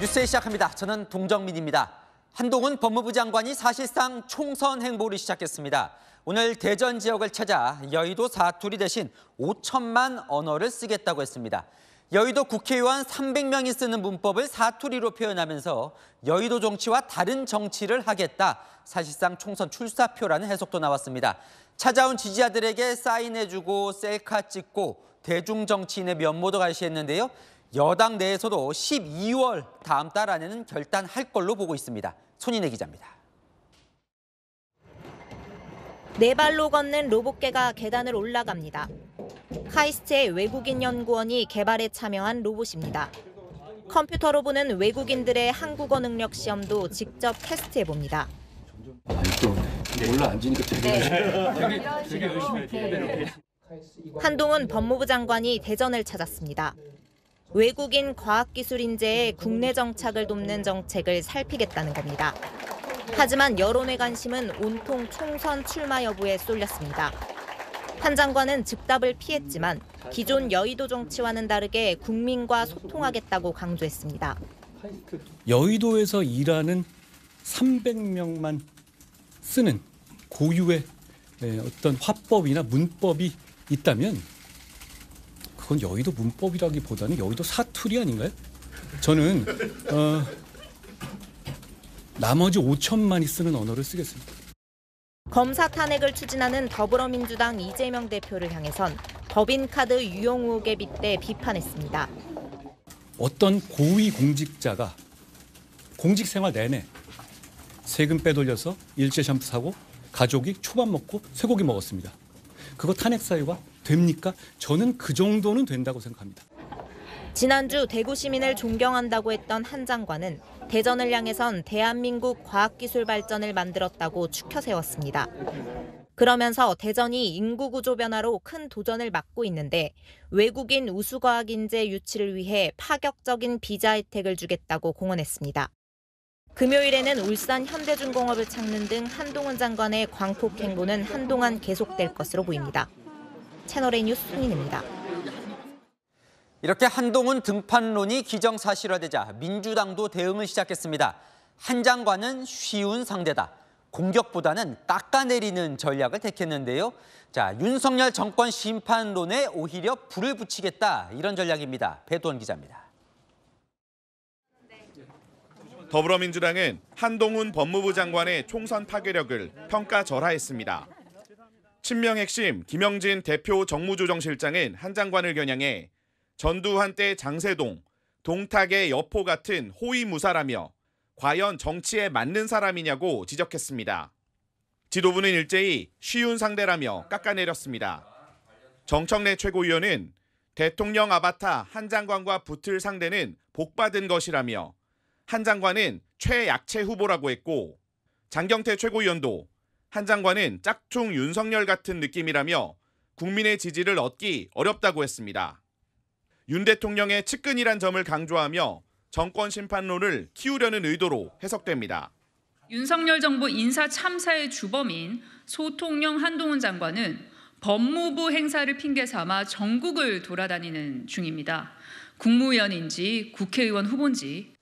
뉴스에 시작합니다. 저는 동정민입니다. 한동훈 법무부 장관이 사실상 총선 행보를 시작했습니다. 오늘 대전 지역을 찾아 여의도 사투리 대신 5천만 언어를 쓰겠다고 했습니다. 여의도 국회의원 300명이 쓰는 문법을 사투리로 표현하면서 여의도 정치와 다른 정치를 하겠다. 사실상 총선 출사표라는 해석도 나왔습니다. 찾아온 지지자들에게 사인해주고 셀카 찍고 대중정치인의 면모도 갈시했는데요. 여당 내에서도 12월 다음 달 안에는 결단할 걸로 보고 있습니다. 손인혜 기자입니다. 네 발로 걷는 로봇개가 계단을 올라갑니다. 카이스트의 외국인 연구원이 개발에 참여한 로봇입니다. 컴퓨터로 보는 외국인들의 한국어 능력 시험도 직접 테스트해봅니다. 올라앉으니까 되게 열심히 한동훈 법무부 장관이 대전을 찾았습니다. 외국인 과학기술 인재의 국내 정착을 돕는 정책을 살피겠다는 겁니다. 하지만 여론의 관심은 온통 총선 출마 여부에 쏠렸습니다. 한 장관은 즉답을 피했지만 기존 여의도 정치와는 다르게 국민과 소통하겠다고 강조했습니다. 여의도에서 일하는 300명만 쓰는 고유의 어떤 화법이나 문법이 있다면 그건 여의도 문법이라기보다는 여의도 사투리 아닌가요? 저는 나머지 5천만이 쓰는 언어를 쓰겠습니다. 검사 탄핵을 추진하는 더불어민주당 이재명 대표를 향해선 법인카드 유용 의혹에 빗대 비판했습니다. 어떤 고위 공직자가 공직 생활 내내 세금 빼돌려서 일제 샴푸 사고 가족이 초밥 먹고 쇠고기 먹었습니다. 그거 탄핵 사유가 됩니까? 저는 그 정도는 된다고 생각합니다. 지난주 대구 시민을 존경한다고 했던 한 장관은 대전을 향해선 대한민국 과학기술 발전을 만들었다고 추켜 세웠습니다. 그러면서 대전이 인구 구조 변화로 큰 도전을 맞고 있는데 외국인 우수과학 인재 유치를 위해 파격적인 비자 혜택을 주겠다고 공언했습니다. 금요일에는 울산 현대중공업을 찾는 등 한동훈 장관의 광폭 행보는 한동안 계속될 것으로 보입니다. 채널A 뉴스 손인혜입니다. 이렇게 한동훈 등판론이 기정사실화되자 민주당도 대응을 시작했습니다. 한 장관은 쉬운 상대다. 공격보다는 깎아내리는 전략을 택했는데요. 자, 윤석열 정권 심판론에 오히려 불을 붙이겠다. 이런 전략입니다. 배도원 기자입니다. 더불어민주당은 한동훈 법무부 장관의 총선 파괴력을 평가절하했습니다. 친명 핵심 김영진 대표 정무조정실장은 한 장관을 겨냥해 전두환 때 장세동, 동탁의 여포 같은 호위무사라며 과연 정치에 맞는 사람이냐고 지적했습니다. 지도부는 일제히 쉬운 상대라며 깎아내렸습니다. 정청래 최고위원은 대통령 아바타 한 장관과 붙을 상대는 복받은 것이라며 한 장관은 최약체 후보라고 했고 장경태 최고위원도 한 장관은 짝퉁 윤석열 같은 느낌이라며 국민의 지지를 얻기 어렵다고 했습니다. 윤 대통령의 측근이란 점을 강조하며 정권 심판론을 키우려는 의도로 해석됩니다. 윤석열 정부 인사 참사의 주범인 소통령 한동훈 장관은 법무부 행사를 핑계 삼아 전국을 돌아다니는 중입니다. 국무위원인지 국회의원 후보인지.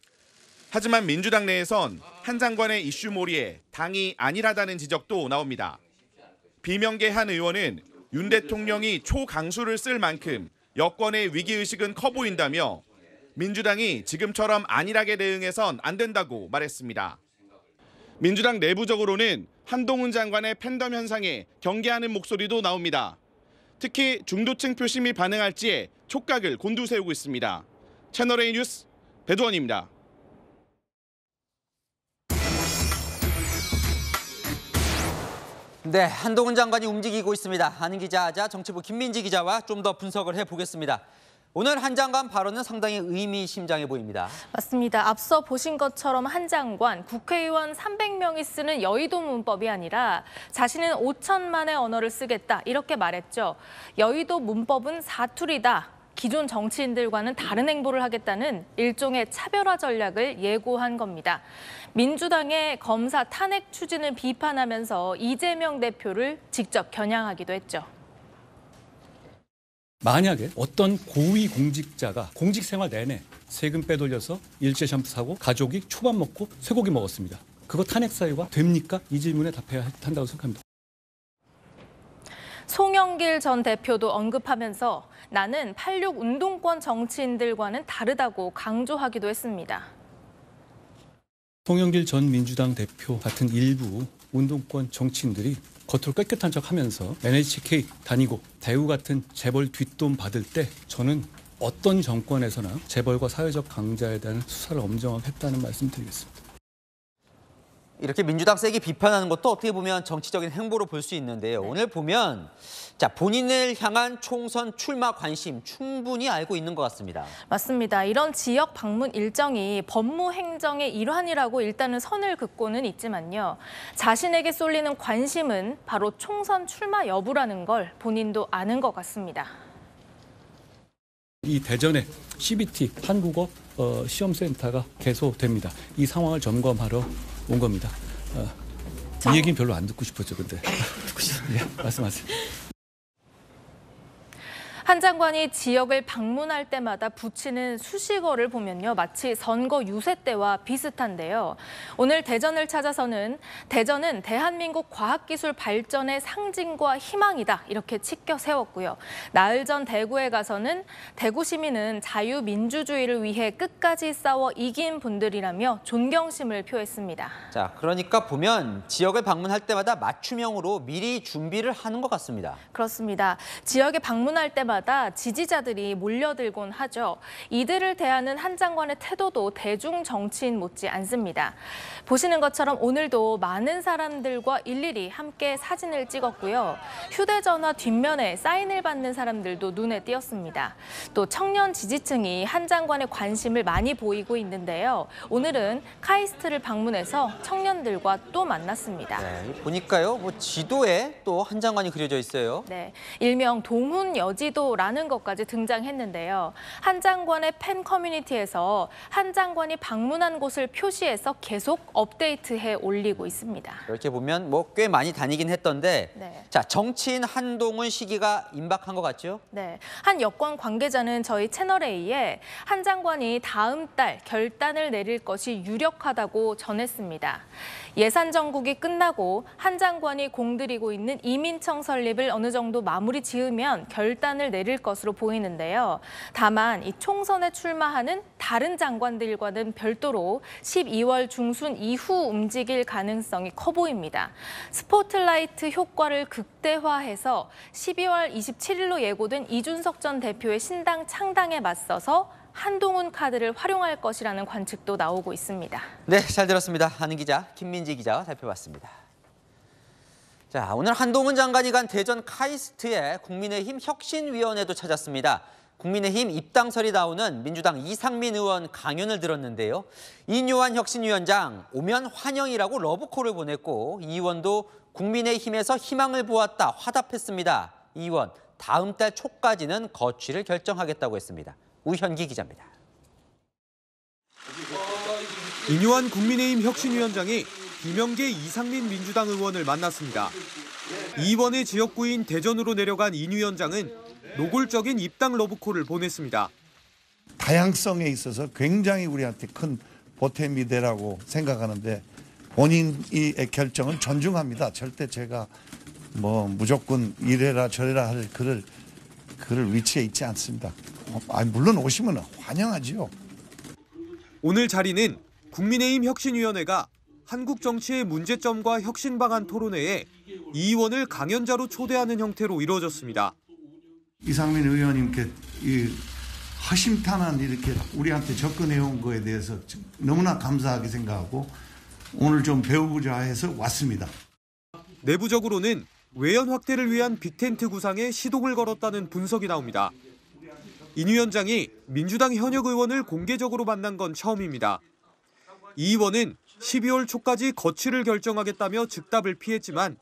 하지만 민주당 내에선 한 장관의 이슈몰이에 당이 안일하다는 지적도 나옵니다. 비명계 한 의원은 윤 대통령이 초강수를 쓸 만큼 여권의 위기의식은 커 보인다며 민주당이 지금처럼 안일하게 대응해선 안 된다고 말했습니다. 민주당 내부적으로는 한동훈 장관의 팬덤 현상에 경계하는 목소리도 나옵니다. 특히 중도층 표심이 반응할지에 촉각을 곤두세우고 있습니다. 채널A 뉴스 배두원입니다. 네, 한동훈 장관이 움직이고 있습니다. 아는 기자, 정치부 김민지 기자와 좀 더 분석을 해보겠습니다. 오늘 한 장관 발언은 상당히 의미심장해 보입니다. 맞습니다. 앞서 보신 것처럼 한 장관, 국회의원 300명이 쓰는 여의도 문법이 아니라 자신은 5천만의 언어를 쓰겠다 이렇게 말했죠. 여의도 문법은 사투리다. 기존 정치인들과는 다른 행보를 하겠다는 일종의 차별화 전략을 예고한 겁니다. 민주당의 검사 탄핵 추진을 비판하면서 이재명 대표를 직접 겨냥하기도 했죠. 만약에 어떤 고위 공직자가 공직 생활 내내 세금 빼돌려서 일제 샴푸 사고 가족이 초밥 먹고 쇠고기 먹었습니다. 그거 탄핵 사유가 됩니까? 이 질문에 답해야 한다고 생각합니다. 송영길 전 대표도 언급하면서 나는 86 운동권 정치인들과는 다르다고 강조하기도 했습니다. 송영길 전 민주당 대표 같은 일부 운동권 정치인들이 겉으로 깨끗한 척하면서 NHK 다니고 대우 같은 재벌 뒷돈 받을 때 저는 어떤 정권에서나 재벌과 사회적 강자에 대한 수사를 엄정하게 했다는 말씀 드리겠습니다. 이렇게 민주당 세게 비판하는 것도 어떻게 보면 정치적인 행보로 볼 수 있는데요. 오늘 보면 본인을 향한 총선 출마 관심 충분히 알고 있는 것 같습니다. 맞습니다. 이런 지역 방문 일정이 법무 행정의 일환이라고 일단은 선을 긋고는 있지만요. 자신에게 쏠리는 관심은 바로 총선 출마 여부라는 걸 본인도 아는 것 같습니다. 이 대전에 CBT 한국어 시험센터가 개소됩니다. 이 상황을 점검하러 온 겁니다. 이 얘기는 별로 안 듣고 싶었죠, 근데. 듣고 싶어요. 네, 말씀하세요. 한 장관이 지역을 방문할 때마다 붙이는 수식어를 보면요. 마치 선거 유세 때와 비슷한데요. 오늘 대전을 찾아서는 대전은 대한민국 과학기술 발전의 상징과 희망이다. 이렇게 치켜 세웠고요. 나흘 전 대구에 가서는 대구 시민은 자유민주주의를 위해 끝까지 싸워 이긴 분들이라며 존경심을 표했습니다. 자, 그러니까 보면 지역을 방문할 때마다 맞춤형으로 미리 준비를 하는 것 같습니다. 그렇습니다. 지역에 방문할 때마다 지지자들이 몰려들곤 하죠. 이들을 대하는 한 장관의 태도도 대중 정치인 못지 않습니다. 보시는 것처럼 오늘도 많은 사람들과 일일이 함께 사진을 찍었고요. 휴대전화 뒷면에 사인을 받는 사람들도 눈에 띄었습니다. 또 청년 지지층이 한 장관의 관심을 많이 보이고 있는데요. 오늘은 카이스트를 방문해서 청년들과 또 만났습니다. 네, 보니까요, 지도에 또 한 장관이 그려져 있어요. 네, 일명 동훈여지도라는 것까지 등장했는데요. 한 장관의 팬 커뮤니티에서 한 장관이 방문한 곳을 표시해서 계속 업데이트해 올리고 있습니다. 이렇게 보면 꽤 많이 다니긴 했던데, 네. 자, 정치인 한동훈 시기가 임박한 것 같죠? 네, 한 여권 관계자는 저희 채널A에 한 장관이 다음 달 결단을 내릴 것이 유력하다고 전했습니다. 예산 정국이 끝나고 한 장관이 공들이고 있는 이민청 설립을 어느 정도 마무리 지으면 결단을 내릴 것으로 보이는데요. 다만 이 총선에 출마하는 다른 장관들과는 별도로 12월 중순 이후 움직일 가능성이 커 보입니다. 스포트라이트 효과를 극대화해서 12월 27일로 예고된 이준석 전 대표의 신당 창당에 맞서서 한동훈 카드를 활용할 것이라는 관측도 나오고 있습니다. 네, 잘 들었습니다. 아는 기자 김민지 기자가 살펴봤습니다. 자, 오늘 한동훈 장관이 간 대전 카이스트에 국민의힘 혁신위원회도 찾았습니다. 국민의힘 입당설이 나오는 민주당 이상민 의원 강연을 들었는데요. 인요한 혁신위원장 오면 환영이라고 러브콜을 보냈고 이 의원도 국민의힘에서 희망을 보았다 화답했습니다. 이 의원 다음 달 초까지는 거취를 결정하겠다고 했습니다. 우현기 기자입니다. 인요한 국민의힘 혁신위원장이 비명계 이상민 민주당 의원을 만났습니다. 이 의원의 지역구인 대전으로 내려간 인 위원장은 노골적인 입당 러브콜을 보냈습니다. 다양성에 있어서 굉장히 우리한테 큰 보탬이 되라고 생각하는데 본인의 결정은 존중합니다. 절대 제가 무조건 이래라 저래라 할 그럴 위치에 있지 않습니다. 물론 오시면 환영하지요. 오늘 자리는 국민의힘 혁신위원회가 한국 정치의 문제점과 혁신 방안 토론회에 이 의원을 강연자로 초대하는 형태로 이루어졌습니다. 이상민 의원님께 이 허심탄회한 이렇게 우리한테 접근해 온 거에 대해서 너무나 감사하게 생각하고 오늘 좀 배우고자 해서 왔습니다. 내부적으로는 외연 확대를 위한 빅텐트 구상에 시동을 걸었다는 분석이 나옵니다. 인 위원장이 민주당 현역 의원을 공개적으로 만난 건 처음입니다. 이 의원은 12월 초까지 거취를 결정하겠다며 즉답을 피했지만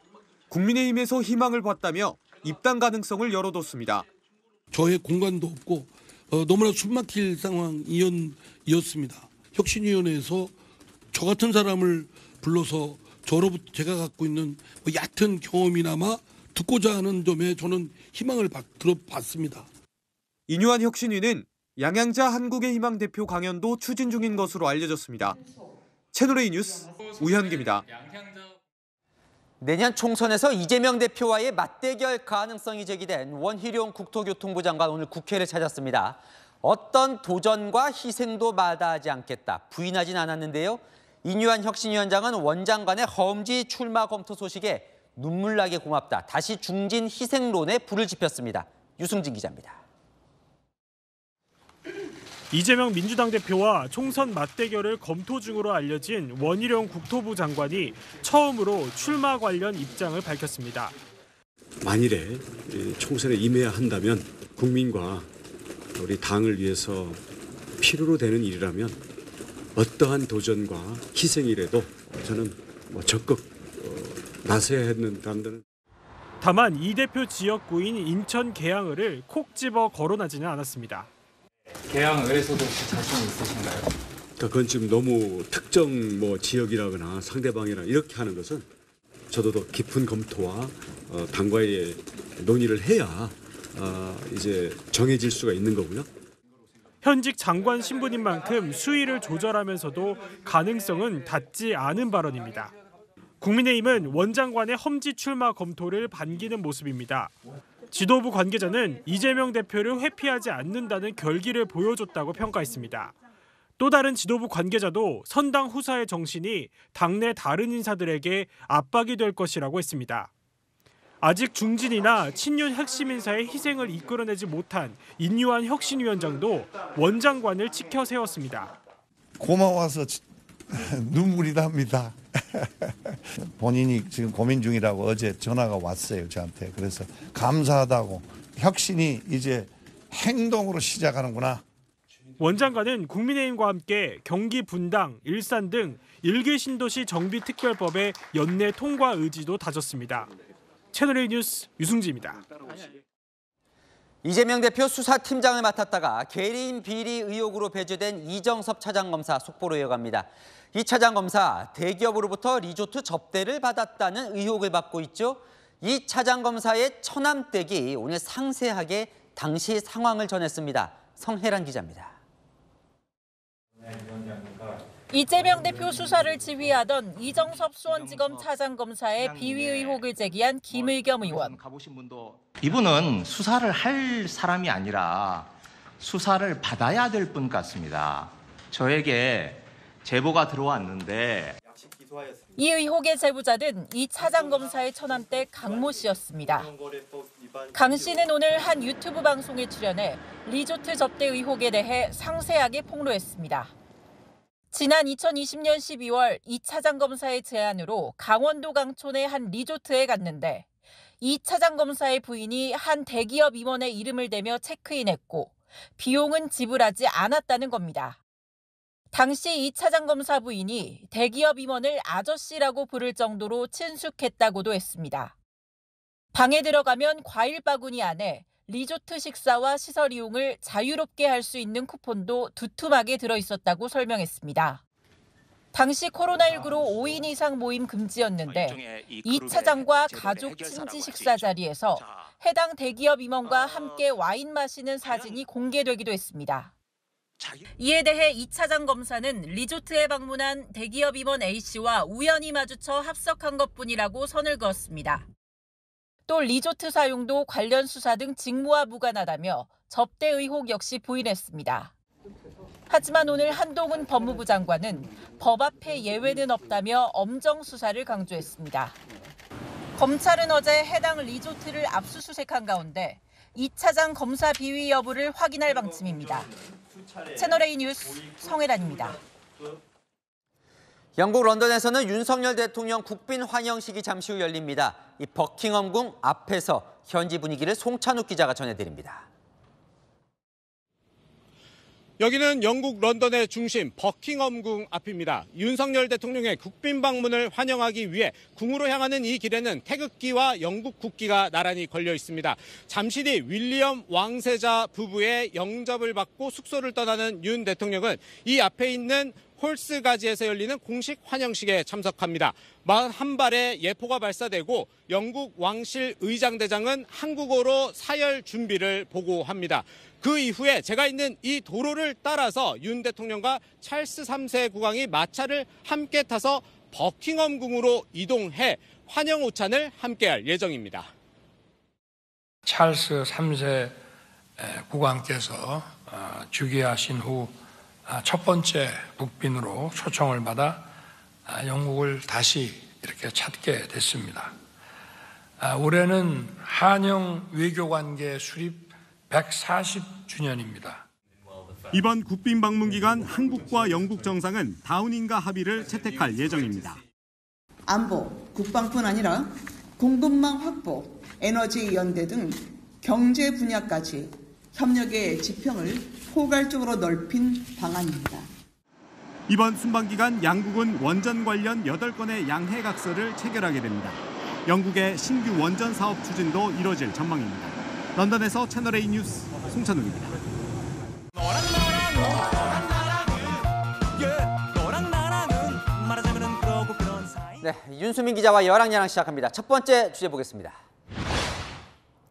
국민의힘에서 희망을 봤다며 입당 가능성을 열어뒀습니다. 저의 공간도 없고 너무나 숨막힐 상황이었습니다. 혁신위원회에서 저 같은 사람을 불러서 저로부터 제가 갖고 있는 얕은 경험이나마 듣고자 하는 점에 저는 희망을 들어봤습니다. 인요한 혁신위는 양양자 한국의 희망 대표 강연도 추진 중인 것으로 알려졌습니다. 채널A 뉴스 우현기입니다. 내년 총선에서 이재명 대표와의 맞대결 가능성이 제기된 원희룡 국토교통부 장관 오늘 국회를 찾았습니다. 어떤 도전과 희생도 마다하지 않겠다 부인하진 않았는데요. 인유한 혁신위원장은 원 장관의 허엄지 출마 검토 소식에 눈물나게 고맙다. 다시 중진 희생론에 불을 지폈습니다. 유승진 기자입니다. 이재명 민주당 대표와 총선 맞대결을 검토 중으로 알려진 원희룡 국토부 장관이 처음으로 출마 관련 입장을 밝혔습니다. 만일에 총선에 임해야 한다면 국민과 우리 당을 위해서 필요로 되는 일이라면 어떠한 도전과 희생이라도 저는 적극 나서야 했는다는. 다만 이 대표 지역구인 인천 계양을을 콕 집어 거론하지는 않았습니다. 계양을에서도 자신 있으신가요? 그건 지금 너무 특정 지역이라거나 상대방이나 이렇게 하는 것은 저도 더 깊은 검토와 당과의 논의를 해야 이제 정해질 수가 있는 거고요. 현직 장관 신분인 만큼 수위를 조절하면서도 가능성은 닿지 않은 발언입니다. 국민의힘은 원 장관의 험지 출마 검토를 반기는 모습입니다. 지도부 관계자는 이재명 대표를 회피하지 않는다는 결기를 보여줬다고 평가했습니다. 또 다른 지도부 관계자도 선당 후사의 정신이 당내 다른 인사들에게 압박이 될 것이라고 했습니다. 아직 중진이나 친윤 핵심 인사의 희생을 이끌어내지 못한 인유한 혁신위원장도 원 장관을 치켜 세웠습니다. 고마워서 눈물이 납니다. 본인이 지금 고민 중이라고 어제 전화가 왔어요, 저한테. 그래서 감사하다고. 혁신이 이제 행동으로 시작하는구나. 원 장관은 국민의힘과 함께 경기 분당, 일산 등 1개 신도시 정비특별법의 연내 통과 의지도 다졌습니다. 채널A 뉴스 유승지입니다. 이재명 대표 수사팀장을 맡았다가 개인 비리 의혹으로 배제된 이정섭 차장검사 속보로 이어갑니다. 이 차장검사 대기업으로부터 리조트 접대를 받았다는 의혹을 받고 있죠. 이 차장검사의 처남댁이 오늘 상세하게 당시 상황을 전했습니다. 성혜란 기자입니다. 이재명 대표 수사를 지휘하던 이정섭 수원지검 차장검사의 비위 의혹을 제기한 김의겸 의원. 이분은 수사를 할 사람이 아니라 수사를 받아야 될 분 같습니다. 저에게 제보가 들어왔는데 이 의혹의 제보자는 이 차장검사의 처남댁 강모 씨였습니다. 강 씨는 오늘 한 유튜브 방송에 출연해 리조트 접대 의혹에 대해 상세하게 폭로했습니다. 지난 2020년 12월 이 차장검사의 제안으로 강원도 강촌의 한 리조트에 갔는데 이 차장검사의 부인이 한 대기업 임원의 이름을 대며 체크인했고 비용은 지불하지 않았다는 겁니다. 당시 이 차장검사 부인이 대기업 임원을 아저씨라고 부를 정도로 친숙했다고도 했습니다. 방에 들어가면 과일 바구니 안에 리조트 식사와 시설 이용을 자유롭게 할 수 있는 쿠폰도 두툼하게 들어있었다고 설명했습니다. 당시 코로나19로 5인 이상 모임 금지였는데 이 차장과 가족 친지 식사 자리에서 해당 대기업 임원과 함께 와인 마시는 사진이 공개되기도 했습니다. 이에 대해 이 차장 검사는 리조트에 방문한 대기업 임원 A씨와 우연히 마주쳐 합석한 것뿐이라고 선을 그었습니다. 또 리조트 사용도 관련 수사 등 직무와 무관하다며 접대 의혹 역시 부인했습니다. 하지만 오늘 한동훈 법무부 장관은 법 앞에 예외는 없다며 엄정 수사를 강조했습니다. 검찰은 어제 해당 리조트를 압수수색한 가운데 이 차장 검사 비위 여부를 확인할 방침입니다. 채널A 뉴스 성혜란입니다. 영국 런던에서는 윤석열 대통령 국빈 환영식이 잠시 후 열립니다. 이 버킹엄궁 앞에서 현지 분위기를 송찬욱 기자가 전해드립니다. 여기는 영국 런던의 중심 버킹엄궁 앞입니다. 윤석열 대통령의 국빈 방문을 환영하기 위해 궁으로 향하는 이 길에는 태극기와 영국 국기가 나란히 걸려 있습니다. 잠시 뒤 윌리엄 왕세자 부부의 영접을 받고 숙소를 떠나는 윤 대통령은 이 앞에 있는 홀스가지에서 열리는 공식 환영식에 참석합니다. 41발의 예포가 발사되고 영국 왕실 의장대장은 한국어로 사열 준비를 보고합니다. 그 이후에 제가 있는 이 도로를 따라서 윤 대통령과 찰스 3세 국왕이 마차를 함께 타서 버킹엄궁으로 이동해 환영 오찬을 함께할 예정입니다. 찰스 3세 국왕께서 즉위하신 후 첫 번째 국빈으로 초청을 받아 영국을 다시 이렇게 찾게 됐습니다. 올해는 한영 외교관계 수립 140주년입니다. 이번 국빈 방문 기간 한국과 영국 정상은 다우닝가 합의를 채택할 예정입니다. 안보, 국방뿐 아니라 공급망 확보, 에너지 연대 등 경제 분야까지 협력의 지평을 포괄적으로 넓힌 방안입니다. 이번 순방 기간 양국은 원전 관련 8건의 양해각서를 체결하게 됩니다. 영국의 신규 원전 사업 추진도 이뤄질 전망입니다. 런던에서 채널A 뉴스 송찬욱입니다. 네, 윤수민 기자와 여랑야랑 시작합니다. 첫 번째 주제 보겠습니다.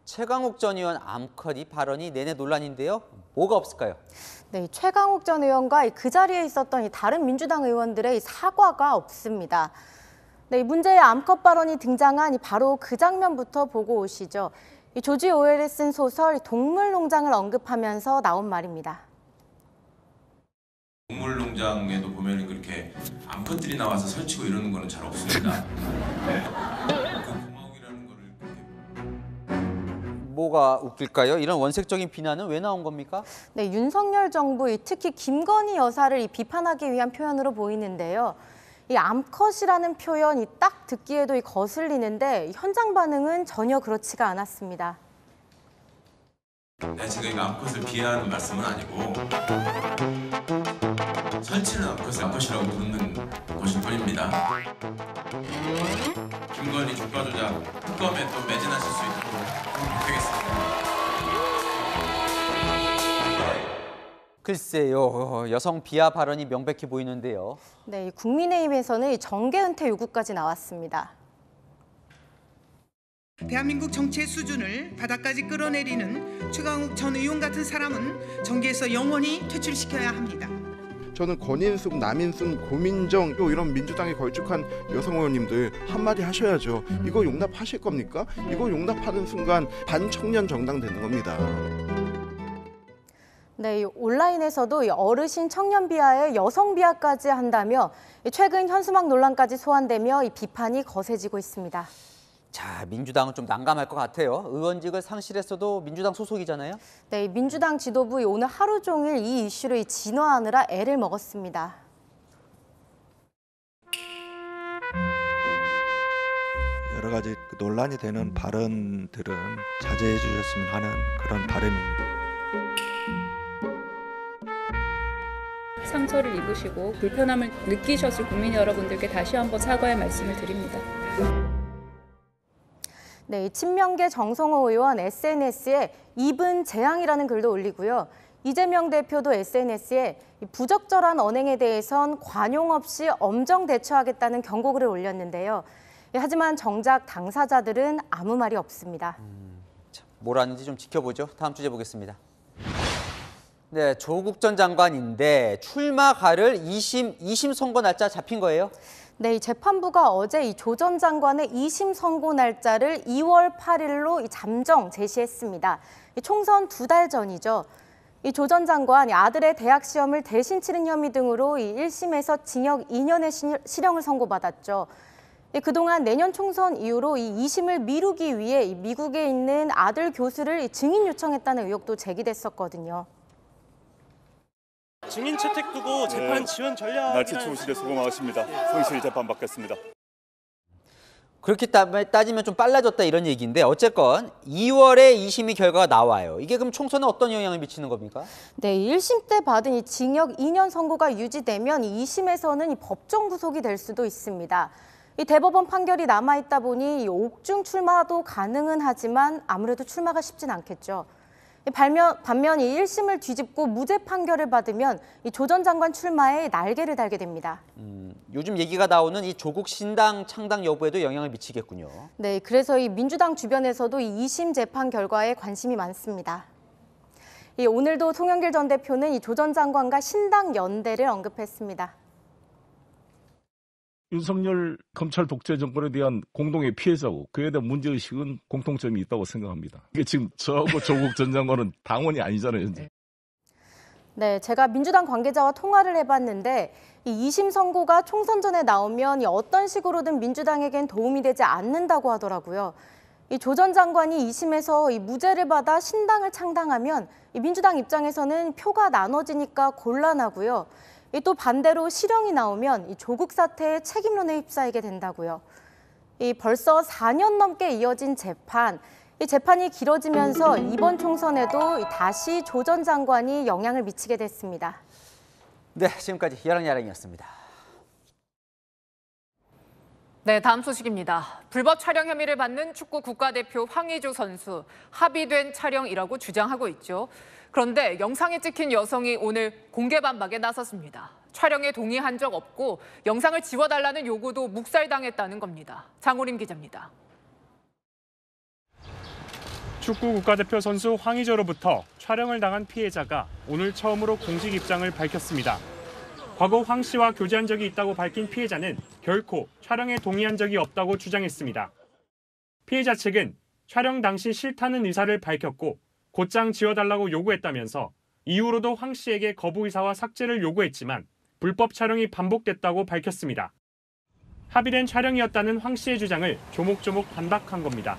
최강욱 전 의원 암컷 이 발언이 내내 논란인데요. 뭐가 없을까요? 네, 최강욱 전 의원과 그 자리에 있었던 다른 민주당 의원들의 사과가 없습니다. 네, 이 문제의 암컷 발언이 등장한 바로 그 장면부터 보고 오시죠. 조지 오웰이 쓴 소설 동물농장을 언급하면서 나온 말입니다. 동물농장에도 보면 그렇게 암컷들이 나와서 설치고 이러는 거는 잘 없습니다. 뭐가 웃길까요? 이런 원색적인 비난은 왜 나온 겁니까? 네, 윤석열 정부, 특히 김건희 여사를 비판하기 위한 표현으로 보이는데요. 이 암컷이라는 표현이 딱 듣기에도 거슬리는데 현장 반응은 전혀 그렇지가 않았습니다. 네, 제가 이거 암컷을 비하하는 말씀은 아니고 설치는 암컷을 암컷이라고 부르는 것일 뿐입니다. 김건희 주가 조작 특검에 또 매진하실 수 있도록 되겠습니다. 글쎄요, 여성 비하 발언이 명백해 보이는데요. 네, 국민의힘에서는 정계 은퇴 요구까지 나왔습니다. 대한민국 정치의 수준을 바닥까지 끌어내리는 최강욱 전 의원 같은 사람은 정계에서 영원히 퇴출시켜야 합니다. 저는 권인숙, 남인순, 고민정 이런 민주당에 걸쭉한 여성 의원님들 한마디 하셔야죠. 이거 용납하실 겁니까? 이거 용납하는 순간 반청년 정당 되는 겁니다. 네, 온라인에서도 어르신 청년 비하에 여성 비하까지 한다며 최근 현수막 논란까지 소환되며 비판이 거세지고 있습니다. 자, 민주당은 좀 난감할 것 같아요. 의원직을 상실했어도 민주당 소속이잖아요. 네, 민주당 지도부 오늘 하루 종일 이 이슈를 진화하느라 애를 먹었습니다. 여러 가지 논란이 되는 발언들은 자제해 주셨으면 하는 그런 바람입니다. 상처를 입으시고 불편함을 느끼셨을 국민 여러분들께 다시 한번 사과의 말씀을 드립니다. 네, 친명계 정성호 의원 SNS에 입은 재앙이라는 글도 올리고요. 이재명 대표도 SNS에 부적절한 언행에 대해선 관용 없이 엄정 대처하겠다는 경고글을 올렸는데요. 하지만 정작 당사자들은 아무 말이 없습니다. 뭐라는지 좀 지켜보죠. 다음 주제 보겠습니다. 네, 조국 전 장관인데 출마 가를 2심 선고 날짜 잡힌 거예요? 네, 이 재판부가 어제 이 조 전 장관의 2심 선고 날짜를 2월 8일로 잠정 제시했습니다. 총선 2달 전이죠. 이 조 전 장관 아들의 대학 시험을 대신 치른 혐의 등으로 이 1심에서 징역 2년의 실형을 선고받았죠. 그동안 내년 총선 이후로 이 2심을 미루기 위해 미국에 있는 아들 교수를 증인 요청했다는 의혹도 제기됐었거든요. 증인 채택 두고 재판 지원 전략 날치 추우시게 수고 많으십니다. 성실히 재판 받겠습니다. 그렇게 따지면 좀 빨라졌다 이런 얘기인데 어쨌건 2월에 2심이 결과가 나와요. 이게 그럼 총선에 어떤 영향을 미치는 겁니까? 네, 1심 때 받은 이 징역 2년 선고가 유지되면 2심에서는 이 법정 구속이 될 수도 있습니다. 이 대법원 판결이 남아있다 보니 이 옥중 출마도 가능은 하지만 아무래도 출마가 쉽진 않겠죠. 반면 이 1심을 뒤집고 무죄 판결을 받으면 이 조 전 장관 출마에 날개를 달게 됩니다. 요즘 얘기가 나오는 이 조국 신당 창당 여부에도 영향을 미치겠군요. 네, 그래서 이 민주당 주변에서도 이 2심 재판 결과에 관심이 많습니다. 오늘도 송영길 전 대표는 이 조 전 장관과 신당 연대를 언급했습니다. 윤석열 검찰 독재 정권에 대한 공동의 피해자고 그에 대한 문제의식은 공통점이 있다고 생각합니다. 이게 지금 저하고 조국 전 장관은 당원이 아니잖아요, 현재. 네, 제가 민주당 관계자와 통화를 해봤는데 이 2심 선고가 총선 전에 나오면 어떤 식으로든 민주당에겐 도움이 되지 않는다고 하더라고요. 이 조 전 장관이 2심에서 이 무죄를 받아 신당을 창당하면 이 민주당 입장에서는 표가 나눠지니까 곤란하고요. 또 반대로 실형이 나오면 이 조국 사태의 책임론에 휩싸이게 된다고요. 벌써 4년 넘게 이어진 재판, 이 재판이 길어지면서 이번 총선에도 다시 조 전 장관이 영향을 미치게 됐습니다. 네, 지금까지 야랑야랑이었습니다. 네, 다음 소식입니다. 불법 촬영 혐의를 받는 축구 국가대표 황의조 선수, 합의된 촬영이라고 주장하고 있죠. 그런데 영상에 찍힌 여성이 오늘 공개 반박에 나섰습니다. 촬영에 동의한 적 없고 영상을 지워달라는 요구도 묵살당했다는 겁니다. 장호림 기자입니다. 축구 국가대표 선수 황의조로부터 촬영을 당한 피해자가 오늘 처음으로 공식 입장을 밝혔습니다. 과거 황 씨와 교제한 적이 있다고 밝힌 피해자는 결코 촬영에 동의한 적이 없다고 주장했습니다. 피해자 측은 촬영 당시 싫다는 의사를 밝혔고 곧장 지워달라고 요구했다면서 이후로도 황 씨에게 거부 의사와 삭제를 요구했지만 불법 촬영이 반복됐다고 밝혔습니다. 합의된 촬영이었다는 황 씨의 주장을 조목조목 반박한 겁니다.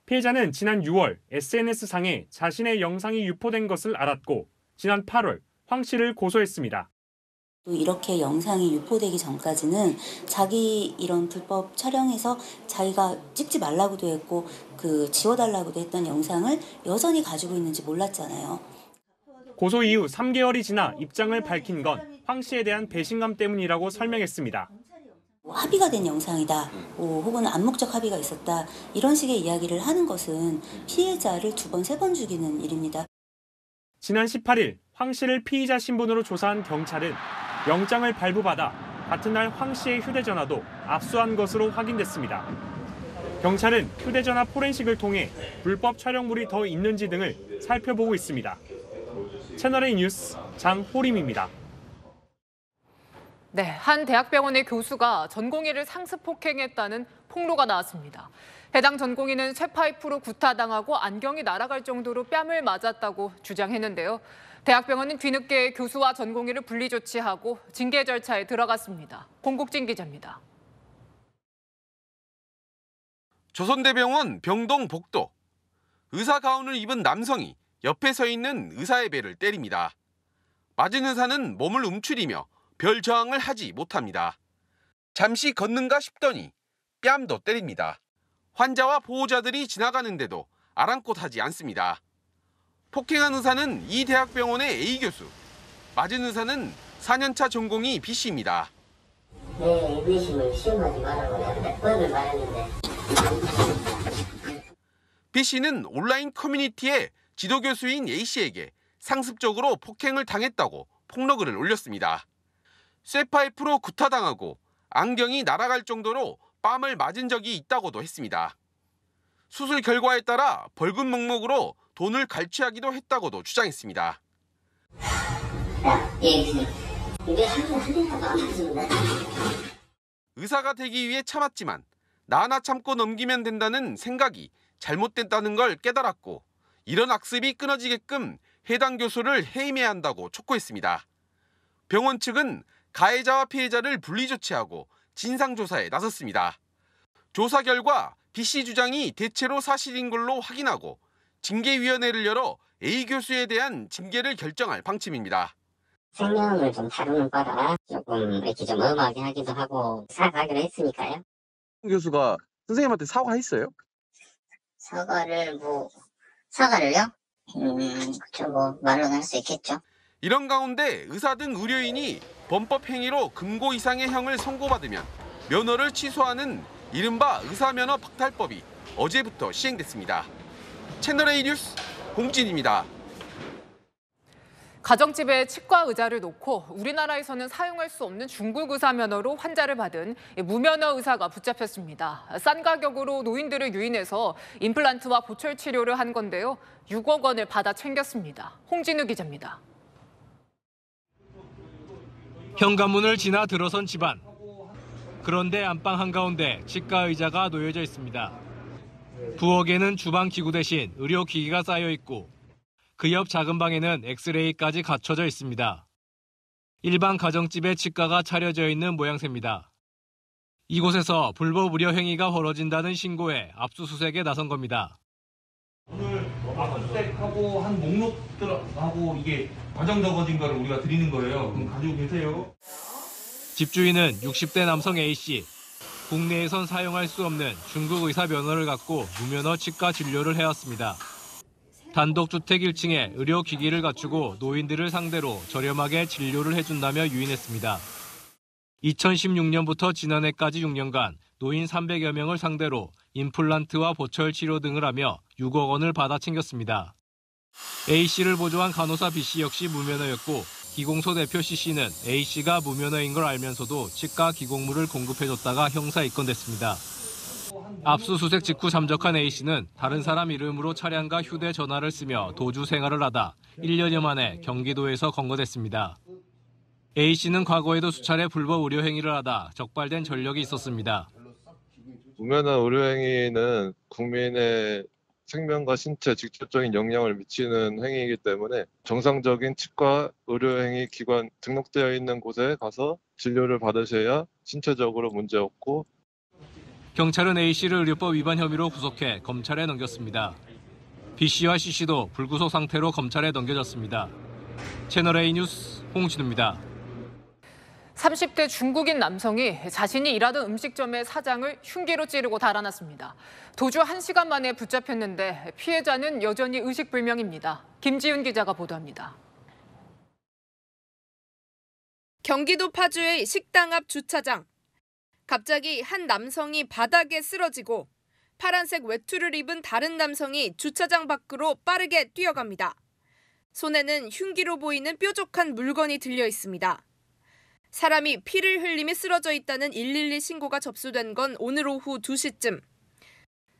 피해자는 지난 6월 SNS상에 자신의 영상이 유포된 것을 알았고 지난 8월 황 씨를 고소했습니다. 이렇게 영상이 유포되기 전까지는 자기 이런 불법 촬영에서 자기가 찍지 말라고도 했고 지워달라고도 했던 영상을 여전히 가지고 있는지 몰랐잖아요. 고소 이후 3개월이 지나 입장을 밝힌 건 황 씨에 대한 배신감 때문이라고 설명했습니다. 합의가 된 영상이다, 혹은 암묵적 합의가 있었다, 이런 식의 이야기를 하는 것은 피해자를 2번, 3번 죽이는 일입니다. 지난 18일 황 씨를 피의자 신분으로 조사한 경찰은 영장을 발부받아 같은 날 황 씨의 휴대전화도 압수한 것으로 확인됐습니다. 경찰은 휴대전화 포렌식을 통해 불법 촬영물이 더 있는지 등을 살펴보고 있습니다. 채널A 뉴스 장호림입니다. 네, 한 대학병원의 교수가 전공의를 상습 폭행했다는 폭로가 나왔습니다. 해당 전공의는 쇠파이프로 구타당하고 안경이 날아갈 정도로 뺨을 맞았다고 주장했는데요. 대학병원은 뒤늦게 교수와 전공의를 분리조치하고 징계 절차에 들어갔습니다. 공국진 기자입니다. 조선대병원 병동 복도. 의사 가운을 입은 남성이 옆에 서 있는 의사의 배를 때립니다. 맞은 의사는 몸을 움츠리며 별 저항을 하지 못합니다. 잠시 걷는가 싶더니 뺨도 때립니다. 환자와 보호자들이 지나가는데도 아랑곳하지 않습니다. 폭행한 의사는 이 대학병원의 A 교수, 맞은 의사는 4년차 전공의 B 씨입니다. 네, 의심을 시험하지 말라고 내가 몇 번을 말했는데. B 씨는 온라인 커뮤니티에 지도교수인 A 씨에게 상습적으로 폭행을 당했다고 폭로글을 올렸습니다. 쇠파이프로 구타당하고 안경이 날아갈 정도로 뺨을 맞은 적이 있다고도 했습니다. 수술 결과에 따라 벌금 명목으로 돈을 갈취하기도 했다고도 주장했습니다. 의사가 되기 위해 참았지만 나 하나 참고 넘기면 된다는 생각이 잘못됐다는 걸 깨달았고 이런 악습이 끊어지게끔 해당 교수를 해임해야 한다고 촉구했습니다. 병원 측은 가해자와 피해자를 분리조치하고 진상조사에 나섰습니다. 조사 결과 B씨 주장이 대체로 사실인 걸로 확인하고 징계위원회를 열어 A 교수에 대한 징계를 결정할 방침입니다. 생명을 좀 다루는 바라 조금 이렇게 좀 엄하게 하기도 하고 사과하기로 했으니까요. 교수가 선생님한테 사과했어요? 사과를요? 그쵸, 말로는 할 수 있겠죠. 이런 가운데 의사 등 의료인이 범법 행위로 금고 이상의 형을 선고받으면 면허를 취소하는 이른바 의사면허 박탈법이 어제부터 시행됐습니다. 채널A 뉴스 공진입니다. 가정집에 치과 의자를 놓고 우리나라에서는 사용할 수 없는 중국 의사 면허로 환자를 받은 무면허 의사가 붙잡혔습니다. 싼 가격으로 노인들을 유인해서 임플란트와 보철 치료를 한 건데요. 6억 원을 받아 챙겼습니다. 홍진우 기자입니다. 현관문을 지나 들어선 집안. 그런데 안방 한가운데 치과 의자가 놓여져 있습니다. 부엌에는 주방 기구 대신 의료기기가 쌓여 있고 그 옆 작은 방에는 엑스레이까지 갖춰져 있습니다. 일반 가정집에 치과가 차려져 있는 모양새입니다. 이곳에서 불법 의료 행위가 벌어진다는 신고에 압수수색에 나선 겁니다. 오늘 압수수색하고 한 목록들하고 이게 과정 적어진 거를 우리가 드리는 거예요. 그럼 가지고 계세요. 집주인은 60대 남성 A씨. 국내에선 사용할 수 없는 중국 의사 면허를 갖고 무면허 치과 진료를 해왔습니다. 단독주택 1층에 의료기기를 갖추고 노인들을 상대로 저렴하게 진료를 해준다며 유인했습니다. 2016년부터 지난해까지 6년간 노인 300여 명을 상대로 임플란트와 보철 치료 등을 하며 6억 원을 받아 챙겼습니다. A씨를 보조한 간호사 B씨 역시 무면허였고 기공소 대표 C씨는 A씨가 무면허인 걸 알면서도 치과 기공물을 공급해줬다가 형사 입건됐습니다. 압수수색 직후 잠적한 A씨는 다른 사람 이름으로 차량과 휴대전화를 쓰며 도주 생활을 하다 1년여 만에 경기도에서 검거됐습니다. A씨는 과거에도 수차례 불법 의료 행위를 하다 적발된 전력이 있었습니다. 무면허 의료행위는 국민의 생명과 신체에 직접적인 영향을 미치는 행위이기 때문에 정상적인 치과 의료행위 기관 등록되어 있는 곳에 가서 진료를 받으셔야 신체적으로 문제없고. 경찰은 A씨를 의료법 위반 혐의로 구속해 검찰에 넘겼습니다. B씨와 C씨도 불구속 상태로 검찰에 넘겨졌습니다. 채널A 뉴스 홍진우입니다. 30대 중국인 남성이 자신이 일하던 음식점의 사장을 흉기로 찌르고 달아났습니다. 도주 1시간 만에 붙잡혔는데 피해자는 여전히 의식불명입니다. 김지윤 기자가 보도합니다. 경기도 파주의 식당 앞 주차장. 갑자기 한 남성이 바닥에 쓰러지고 파란색 외투를 입은 다른 남성이 주차장 밖으로 빠르게 뛰어갑니다. 손에는 흉기로 보이는 뾰족한 물건이 들려 있습니다. 사람이 피를 흘리며 쓰러져 있다는 112 신고가 접수된 건 오늘 오후 2시쯤.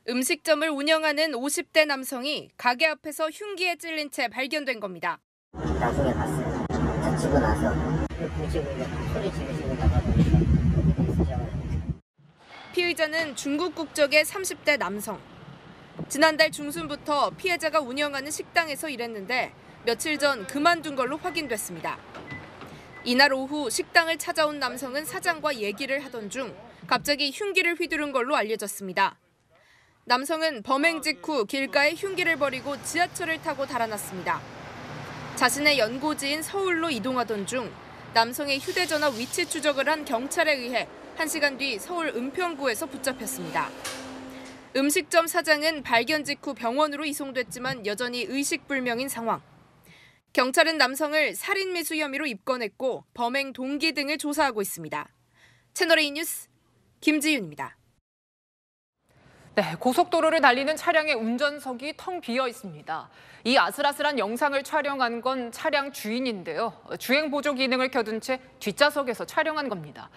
음식점을 운영하는 50대 남성이 가게 앞에서 흉기에 찔린 채 발견된 겁니다. 나중에 봤어요. 다치고 나서 소리 지르시다가 피의자는 중국 국적의 30대 남성. 지난달 중순부터 피해자가 운영하는 식당에서 일했는데 며칠 전 그만둔 걸로 확인됐습니다. 이날 오후 식당을 찾아온 남성은 사장과 얘기를 하던 중 갑자기 흉기를 휘두른 걸로 알려졌습니다. 남성은 범행 직후 길가에 흉기를 버리고 지하철을 타고 달아났습니다. 자신의 연고지인 서울로 이동하던 중 남성의 휴대전화 위치 추적을 한 경찰에 의해 1시간 뒤 서울 은평구에서 붙잡혔습니다. 음식점 사장은 발견 직후 병원으로 이송됐지만 여전히 의식불명인 상황. 경찰은 남성을 살인미수 혐의로 입건했고 범행 동기 등을 조사하고 있습니다. 채널A 뉴스 김지윤입니다. 네, 고속도로를 달리는 차량의 운전석이 텅 비어 있습니다. 이 아슬아슬한 영상을 촬영한 건 차량 주인인데요. 주행 보조 기능을 켜둔 채 뒷좌석에서 촬영한 겁니다.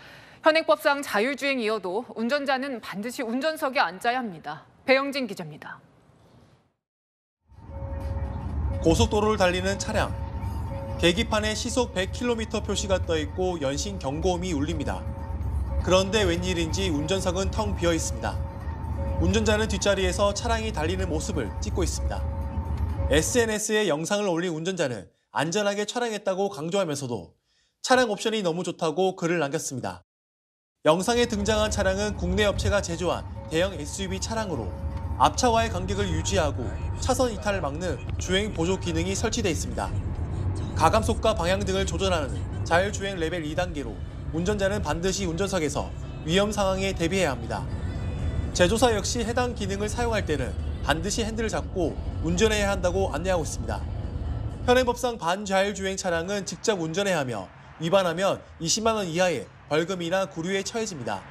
현행법상 자율주행이어도 운전자는 반드시 운전석에 앉아야 합니다. 배영진 기자입니다. 고속도로를 달리는 차량. 계기판에 시속 100km 표시가 떠 있고 연신 경고음이 울립니다. 그런데 웬일인지 운전석은 텅 비어 있습니다. 운전자는 뒷자리에서 차량이 달리는 모습을 찍고 있습니다. SNS에 영상을 올린 운전자는 안전하게 촬영했다고 강조하면서도 차량 옵션이 너무 좋다고 글을 남겼습니다. 영상에 등장한 차량은 국내 업체가 제조한 대형 SUV 차량으로 앞차와의 간격을 유지하고 차선 이탈을 막는 주행 보조 기능이 설치돼 있습니다. 가감속과 방향 등을 조절하는 자율주행 레벨 2단계로 운전자는 반드시 운전석에서 위험 상황에 대비해야 합니다. 제조사 역시 해당 기능을 사용할 때는 반드시 핸들을 잡고 운전해야 한다고 안내하고 있습니다. 현행법상 반자율주행 차량은 직접 운전해야 하며 위반하면 20만 원 이하의 벌금이나 구류에 처해집니다.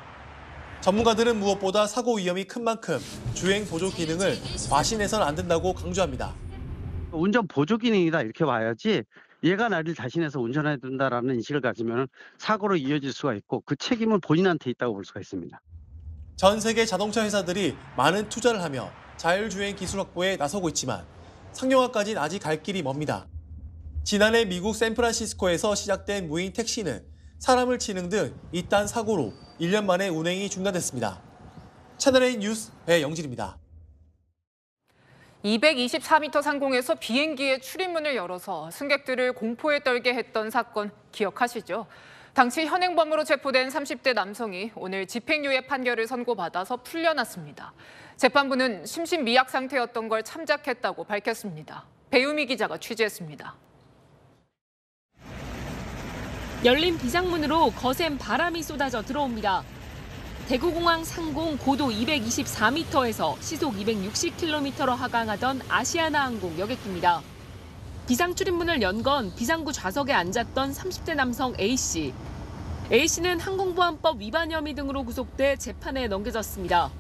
전문가들은 무엇보다 사고 위험이 큰 만큼 주행 보조 기능을 과신해서는 안 된다고 강조합니다. 운전 보조 기능이다 이렇게 봐야지 얘가 나를 자신해서 운전해야 된다라는 인식을 가지면 사고로 이어질 수가 있고 그 책임은 본인한테 있다고 볼 수가 있습니다. 전 세계 자동차 회사들이 많은 투자를 하며 자율주행 기술 확보에 나서고 있지만 상용화까지는 아직 갈 길이 먼니다. 지난해 미국 샌프란시스코에서 시작된 무인 택시는 사람을 치는 등 이딴 사고로 1년 만에 운행이 중단됐습니다. 채널A 뉴스 배영진입니다. 224m 상공에서 비행기의 출입문을 열어서 승객들을 공포에 떨게 했던 사건 기억하시죠? 당시 현행범으로 체포된 30대 남성이 오늘 집행유예 판결을 선고받아서 풀려났습니다. 재판부는 심신미약 상태였던 걸 참작했다고 밝혔습니다. 배우미 기자가 취재했습니다. 열린 비상문으로 거센 바람이 쏟아져 들어옵니다. 대구공항 상공 고도 224m에서 시속 260km로 하강하던 아시아나항공 여객기입니다. 비상출입문을 연 건 비상구 좌석에 앉았던 30대 남성 A씨. A씨는 항공보안법 위반 혐의 등으로 구속돼 재판에 넘겨졌습니다.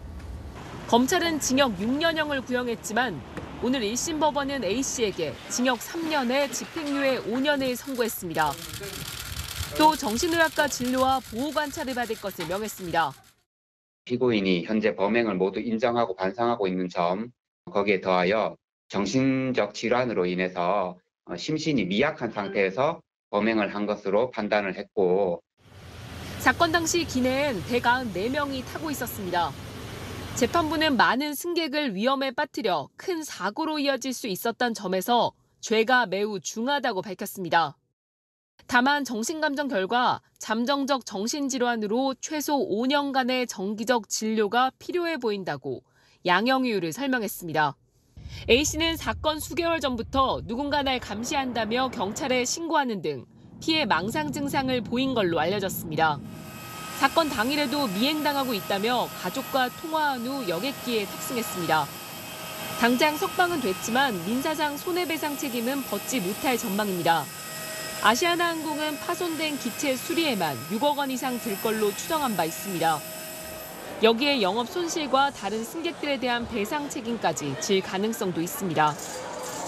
검찰은 징역 6년형을 구형했지만 오늘 1심 법원은 A씨에게 징역 3년에 집행유예 5년을 선고했습니다. 또 정신의학과 진료와 보호관찰을 받을 것을 명했습니다. 피고인이 현재 범행을 모두 인정하고 반성하고 있는 점, 거기에 더하여 정신적 질환으로 인해서 심신이 미약한 상태에서 범행을 한 것으로 판단을 했고, 사건 당시 기내엔 194명이 타고 있었습니다. 재판부는 많은 승객을 위험에 빠뜨려 큰 사고로 이어질 수 있었던 점에서 죄가 매우 중하다고 밝혔습니다. 다만 정신감정 결과 잠정적 정신질환으로 최소 5년간의 정기적 진료가 필요해 보인다고 양형 이유를 설명했습니다. A씨는 사건 수개월 전부터 누군가 날 감시한다며 경찰에 신고하는 등 피해 망상 증상을 보인 걸로 알려졌습니다. 사건 당일에도 미행당하고 있다며 가족과 통화한 후 여객기에 탑승했습니다. 당장 석방은 됐지만 민사상 손해배상 책임은 벗지 못할 전망입니다. 아시아나항공은 파손된 기체 수리에만 6억 원 이상 들 걸로 추정한 바 있습니다. 여기에 영업 손실과 다른 승객들에 대한 배상 책임까지 질 가능성도 있습니다.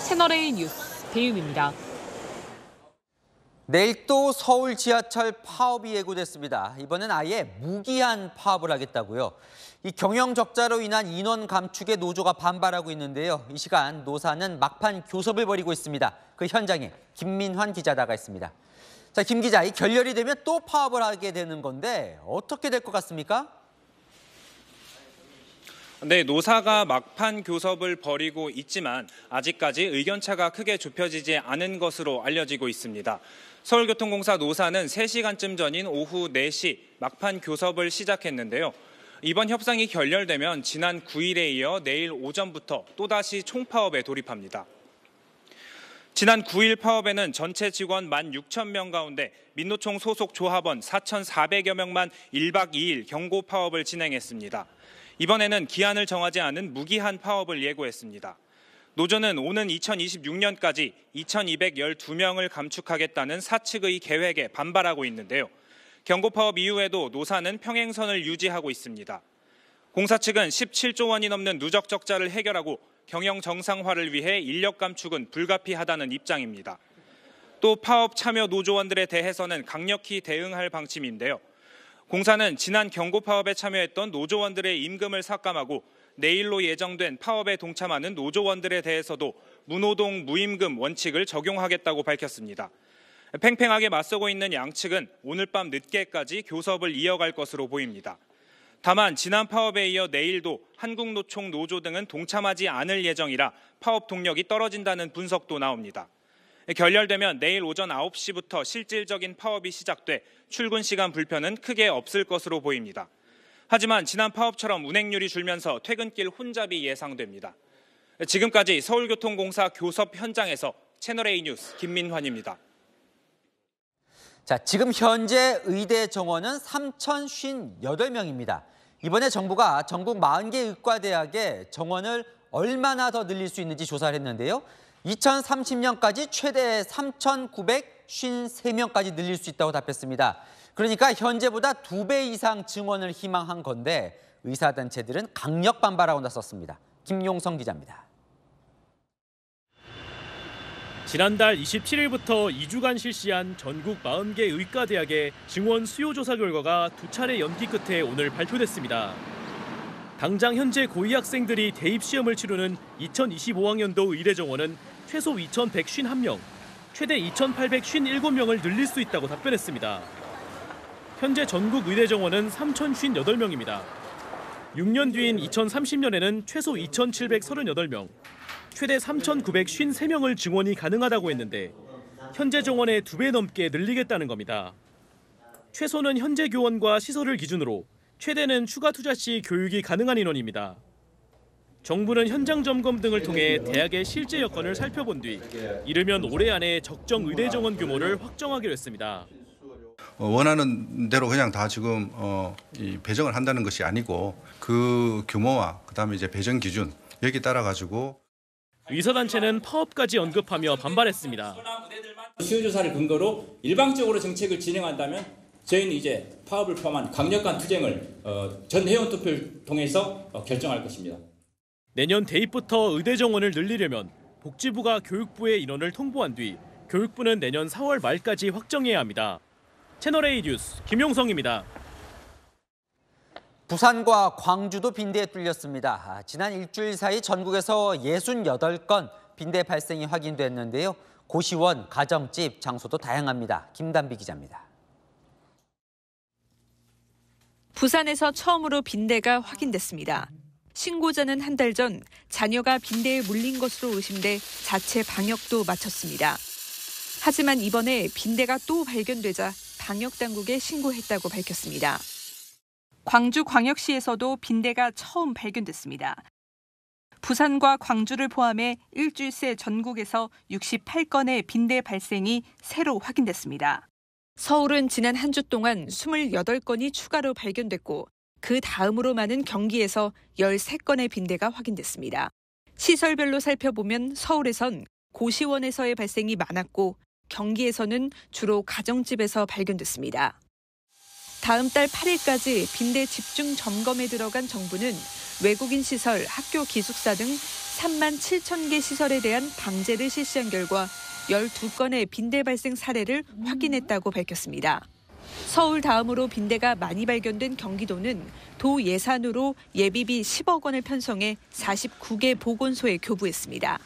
채널A 뉴스 배유미입니다. 내일 또 서울 지하철 파업이 예고됐습니다. 이번엔 아예 무기한 파업을 하겠다고요. 이 경영 적자로 인한 인원 감축에 노조가 반발하고 있는데요. 이 시간 노사는 막판 교섭을 벌이고 있습니다. 그 현장에 김민환 기자 나가 있습니다. 자, 김 기자, 이 결렬이 되면 또 파업을 하게 되는 건데 어떻게 될 것 같습니까? 네, 노사가 막판 교섭을 벌이고 있지만 아직까지 의견차가 크게 좁혀지지 않은 것으로 알려지고 있습니다. 서울교통공사 노사는 3시간쯤 전인 오후 4시 막판 교섭을 시작했는데요. 이번 협상이 결렬되면 지난 9일에 이어 내일 오전부터 또다시 총파업에 돌입합니다. 지난 9일 파업에는 전체 직원 16,000명 가운데 민노총 소속 조합원 4,400여 명만 1박 2일 경고 파업을 진행했습니다. 이번에는 기한을 정하지 않은 무기한 파업을 예고했습니다. 노조는 오는 2026년까지 2,212명을 감축하겠다는 사측의 계획에 반발하고 있는데요. 경고파업 이후에도 노사는 평행선을 유지하고 있습니다. 공사 측은 17조 원이 넘는 누적 적자를 해결하고 경영 정상화를 위해 인력 감축은 불가피하다는 입장입니다. 또 파업 참여 노조원들에 대해서는 강력히 대응할 방침인데요. 공사는 지난 경고파업에 참여했던 노조원들의 임금을 삭감하고 내일로 예정된 파업에 동참하는 노조원들에 대해서도 무노동 무임금 원칙을 적용하겠다고 밝혔습니다. 팽팽하게 맞서고 있는 양측은 오늘 밤 늦게까지 교섭을 이어갈 것으로 보입니다. 다만 지난 파업에 이어 내일도 한국노총 노조 등은 동참하지 않을 예정이라 파업 동력이 떨어진다는 분석도 나옵니다. 결렬되면 내일 오전 9시부터 실질적인 파업이 시작돼 출근 시간 불편은 크게 없을 것으로 보입니다. 하지만 지난 파업처럼 운행률이 줄면서 퇴근길 혼잡이 예상됩니다. 지금까지 서울교통공사 교섭 현장에서 채널A 뉴스 김민환입니다. 자, 지금 현재 의대 정원은 3,058명입니다. 이번에 정부가 전국 40개 의과대학에 정원을 얼마나 더 늘릴 수 있는지 조사를 했는데요. 2030년까지 최대 3,953명까지 늘릴 수 있다고 답했습니다. 그러니까 현재보다 2배 이상 증원을 희망한 건데 의사단체들은 강력 반발하고 나섰습니다. 김용성 기자입니다. 지난달 27일부터 2주간 실시한 전국 40개 의과대학의 증원 수요 조사 결과가 2차례 연기 끝에 오늘 발표됐습니다. 당장 현재 고이 학생들이 대입 시험을 치르는 2025학년도 의대 정원은 최소 2,151명, 최대 2,857명을 늘릴 수 있다고 답변했습니다. 현재 전국 의대 정원은 3,058명입니다. 6년 뒤인 2030년에는 최소 2,738명, 최대 3,953명을 증원이 가능하다고 했는데 현재 정원의 2배 넘게 늘리겠다는 겁니다. 최소는 현재 교원과 시설을 기준으로 최대는 추가 투자 시 교육이 가능한 인원입니다. 정부는 현장 점검 등을 통해 대학의 실제 여건을 살펴본 뒤 이르면 올해 안에 적정 의대 정원 규모를 확정하기로 했습니다. 원하는 대로 그냥 다 지금 배정을 한다는 것이 아니고 그 규모와 그다음에 이제 배정 기준 여기 따라 가지고 의사단체는 파업까지 언급하며 반발했습니다. 수요조사를 근거로 일방적으로 정책을 진행한다면 저희는 이제 파업을 포함한 강력한 투쟁을 전 회원 투표를 통해서 결정할 것입니다. 내년 대입부터 의대 정원을 늘리려면 복지부가 교육부에 인원을 통보한 뒤 교육부는 내년 4월 말까지 확정해야 합니다. 채널A 뉴스 김용성입니다. 부산과 광주도 빈대에 뚫렸습니다. 지난 일주일 사이 전국에서 68건 빈대 발생이 확인됐는데요. 고시원, 가정집, 장소도 다양합니다. 김단비 기자입니다. 부산에서 처음으로 빈대가 확인됐습니다. 신고자는 한 달 전 자녀가 빈대에 물린 것으로 의심돼 자체 방역도 마쳤습니다. 하지만 이번에 빈대가 또 발견되자 방역당국에 신고했다고 밝혔습니다. 광주광역시에서도 빈대가 처음 발견됐습니다. 부산과 광주를 포함해 일주일 새 전국에서 68건의 빈대 발생이 새로 확인됐습니다. 서울은 지난 한 주 동안 28건이 추가로 발견됐고 그 다음으로 많은 경기에서 13건의 빈대가 확인됐습니다. 시설별로 살펴보면 서울에선 고시원에서의 발생이 많았고 경기에서는 주로 가정집에서 발견됐습니다. 다음 달 8일까지 빈대 집중 점검에 들어간 정부는 외국인 시설, 학교 기숙사 등 3만 7천 개 시설에 대한 방제를 실시한 결과 12건의 빈대 발생 사례를 확인했다고 밝혔습니다. 서울 다음으로 빈대가 많이 발견된 경기도는 도 예산으로 예비비 10억 원을 편성해 49개 보건소에 교부했습니다.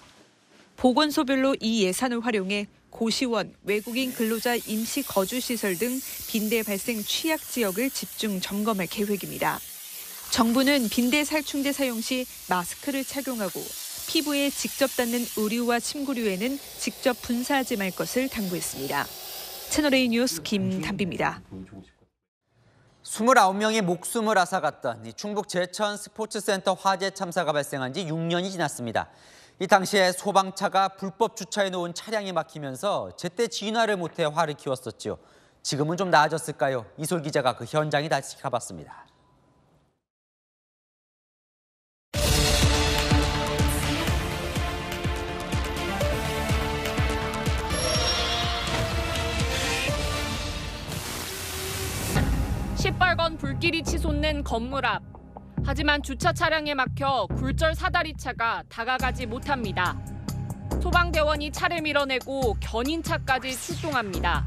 보건소별로 이 예산을 활용해 고시원, 외국인 근로자 임시 거주시설 등 빈대 발생 취약 지역을 집중 점검할 계획입니다. 정부는 빈대 살충제 사용 시 마스크를 착용하고 피부에 직접 닿는 의류와 침구류에는 직접 분사하지 말 것을 당부했습니다. 채널A 뉴스 김단비입니다. 29명의 목숨을 앗아갔던 충북 제천 스포츠센터 화재 참사가 발생한 지 6년이 지났습니다. 이 당시에 소방차가 불법 주차해 놓은 차량이 막히면서 제때 진화를 못해 화를 키웠었죠. 지금은 좀 나아졌을까요? 이솔 기자가 그 현장에 다시 가봤습니다. 시뻘건 불길이 치솟는 건물 앞. 하지만 주차 차량에 막혀 굴절 사다리차가 다가가지 못합니다. 소방대원이 차를 밀어내고 견인차까지 출동합니다.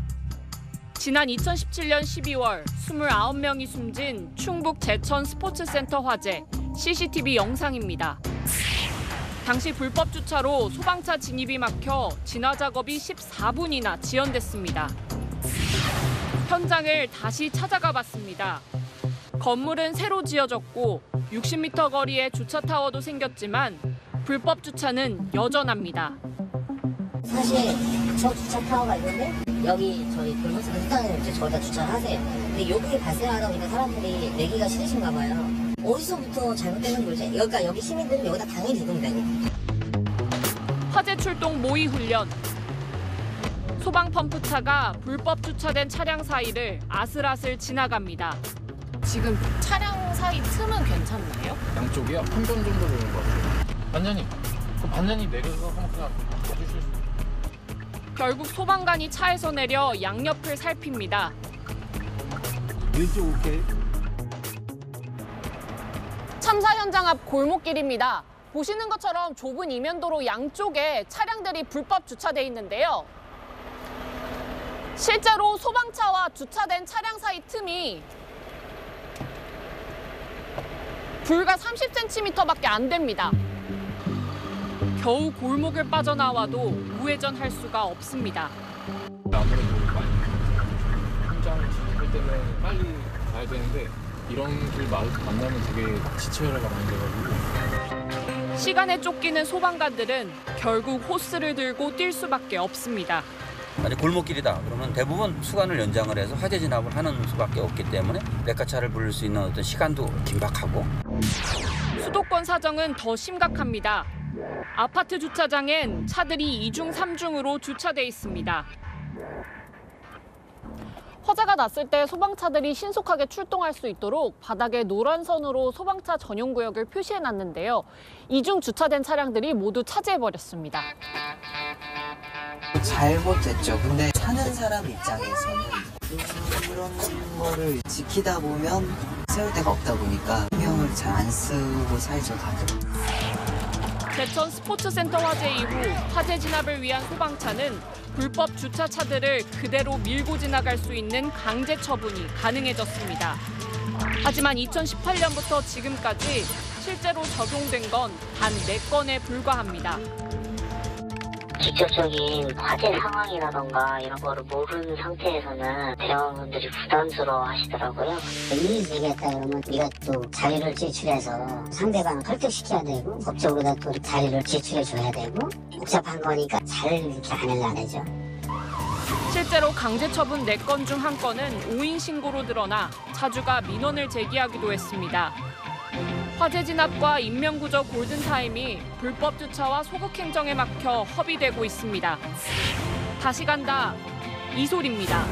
지난 2017년 12월 29명이 숨진 충북 제천 스포츠센터 화재 CCTV 영상입니다. 당시 불법 주차로 소방차 진입이 막혀 진화 작업이 14분이나 지연됐습니다. 현장을 다시 찾아가 봤습니다. 건물은 새로 지어졌고 60m 거리에 주차타워도 생겼지만 불법 주차는 여전합니다. 사실 저 주차타워가 있는데 여기 저희 근무소 식당에 이제 저기다 주차를 하세요. 근데 요금이 발생하다 보니까 사람들이 내기가 싫으신가 봐요. 어디서부터 잘못되는 거지? 그러니까 여기 시민들은 여기다 당연히 두면 되고. 화재 출동 모의 훈련. 소방 펌프차가 불법 주차된 차량 사이를 아슬아슬 지나갑니다. 지금 차량 사이 틈은 괜찮나요? 양쪽이요? 한 번 정도 되는 것 같아요. 반장님, 그 반장님 내려서 한번 그냥 봐주실 수 있어요? 결국 소방관이 차에서 내려 양옆을 살핍니다. 왼쪽 오케이. 참사 현장 앞 골목길입니다. 보시는 것처럼 좁은 이면도로 양쪽에 차량들이 불법 주차돼 있는데요. 실제로 소방차와 주차된 차량 사이 틈이 불과 30cm밖에 안 됩니다. 겨우 골목을 빠져나와도 우회전할 수가 없습니다. 아무래도 많이 현장을 지킬 때는 빨리 가야 되는데 이런 길 만나면 되게 지체가 많이 돼가지고. 시간에 쫓기는 소방관들은 결국 호스를 들고 뛸 수밖에 없습니다. 아니 골목길이다 그러면 대부분 수간을 연장을 해서 화재 진압을 하는 수밖에 없기 때문에 레카차를 부를 수 있는 어떤 시간도 긴박하고. 수도권 사정은 더 심각합니다. 아파트 주차장엔 차들이 2중, 3중으로 주차돼 있습니다. 화재가 났을 때 소방차들이 신속하게 출동할 수 있도록 바닥에 노란 선으로 소방차 전용 구역을 표시해놨는데요. 이중 주차된 차량들이 모두 차지해버렸습니다. 잘못됐죠. 근데 사는 사람 입장에서는 그런 거를 지키다 보면 세울 데가 없다 보니까 신경을 잘 안 쓰고 살죠, 다들. 제천 스포츠센터 화재 이후 화재 진압을 위한 소방차는 불법 주차차들을 그대로 밀고 지나갈 수 있는 강제 처분이 가능해졌습니다. 하지만 2018년부터 지금까지 실제로 적용된 건 단 4건에 불과합니다. 직접적인 화재 상황이라던가 이런 거를 모르는 상태에서는 대원분들이 부담스러워 하시더라고요. 이의 제기했다 그러면 네가 또 자료를 제출해서 상대방을 설득시켜야 되고 법적으로 또 자료를 제출해줘야 되고 복잡한 거니까 잘 이렇게 안 하려죠. 실제로 강제 처분 4건 중 1건은 오인 신고로 드러나 차주가 민원을 제기하기도 했습니다. 화재 진압과 인명구조 골든타임이 불법 주차와 소극 행정에 막혀 허비되고 있습니다. 다시 간다, 이소리입니다.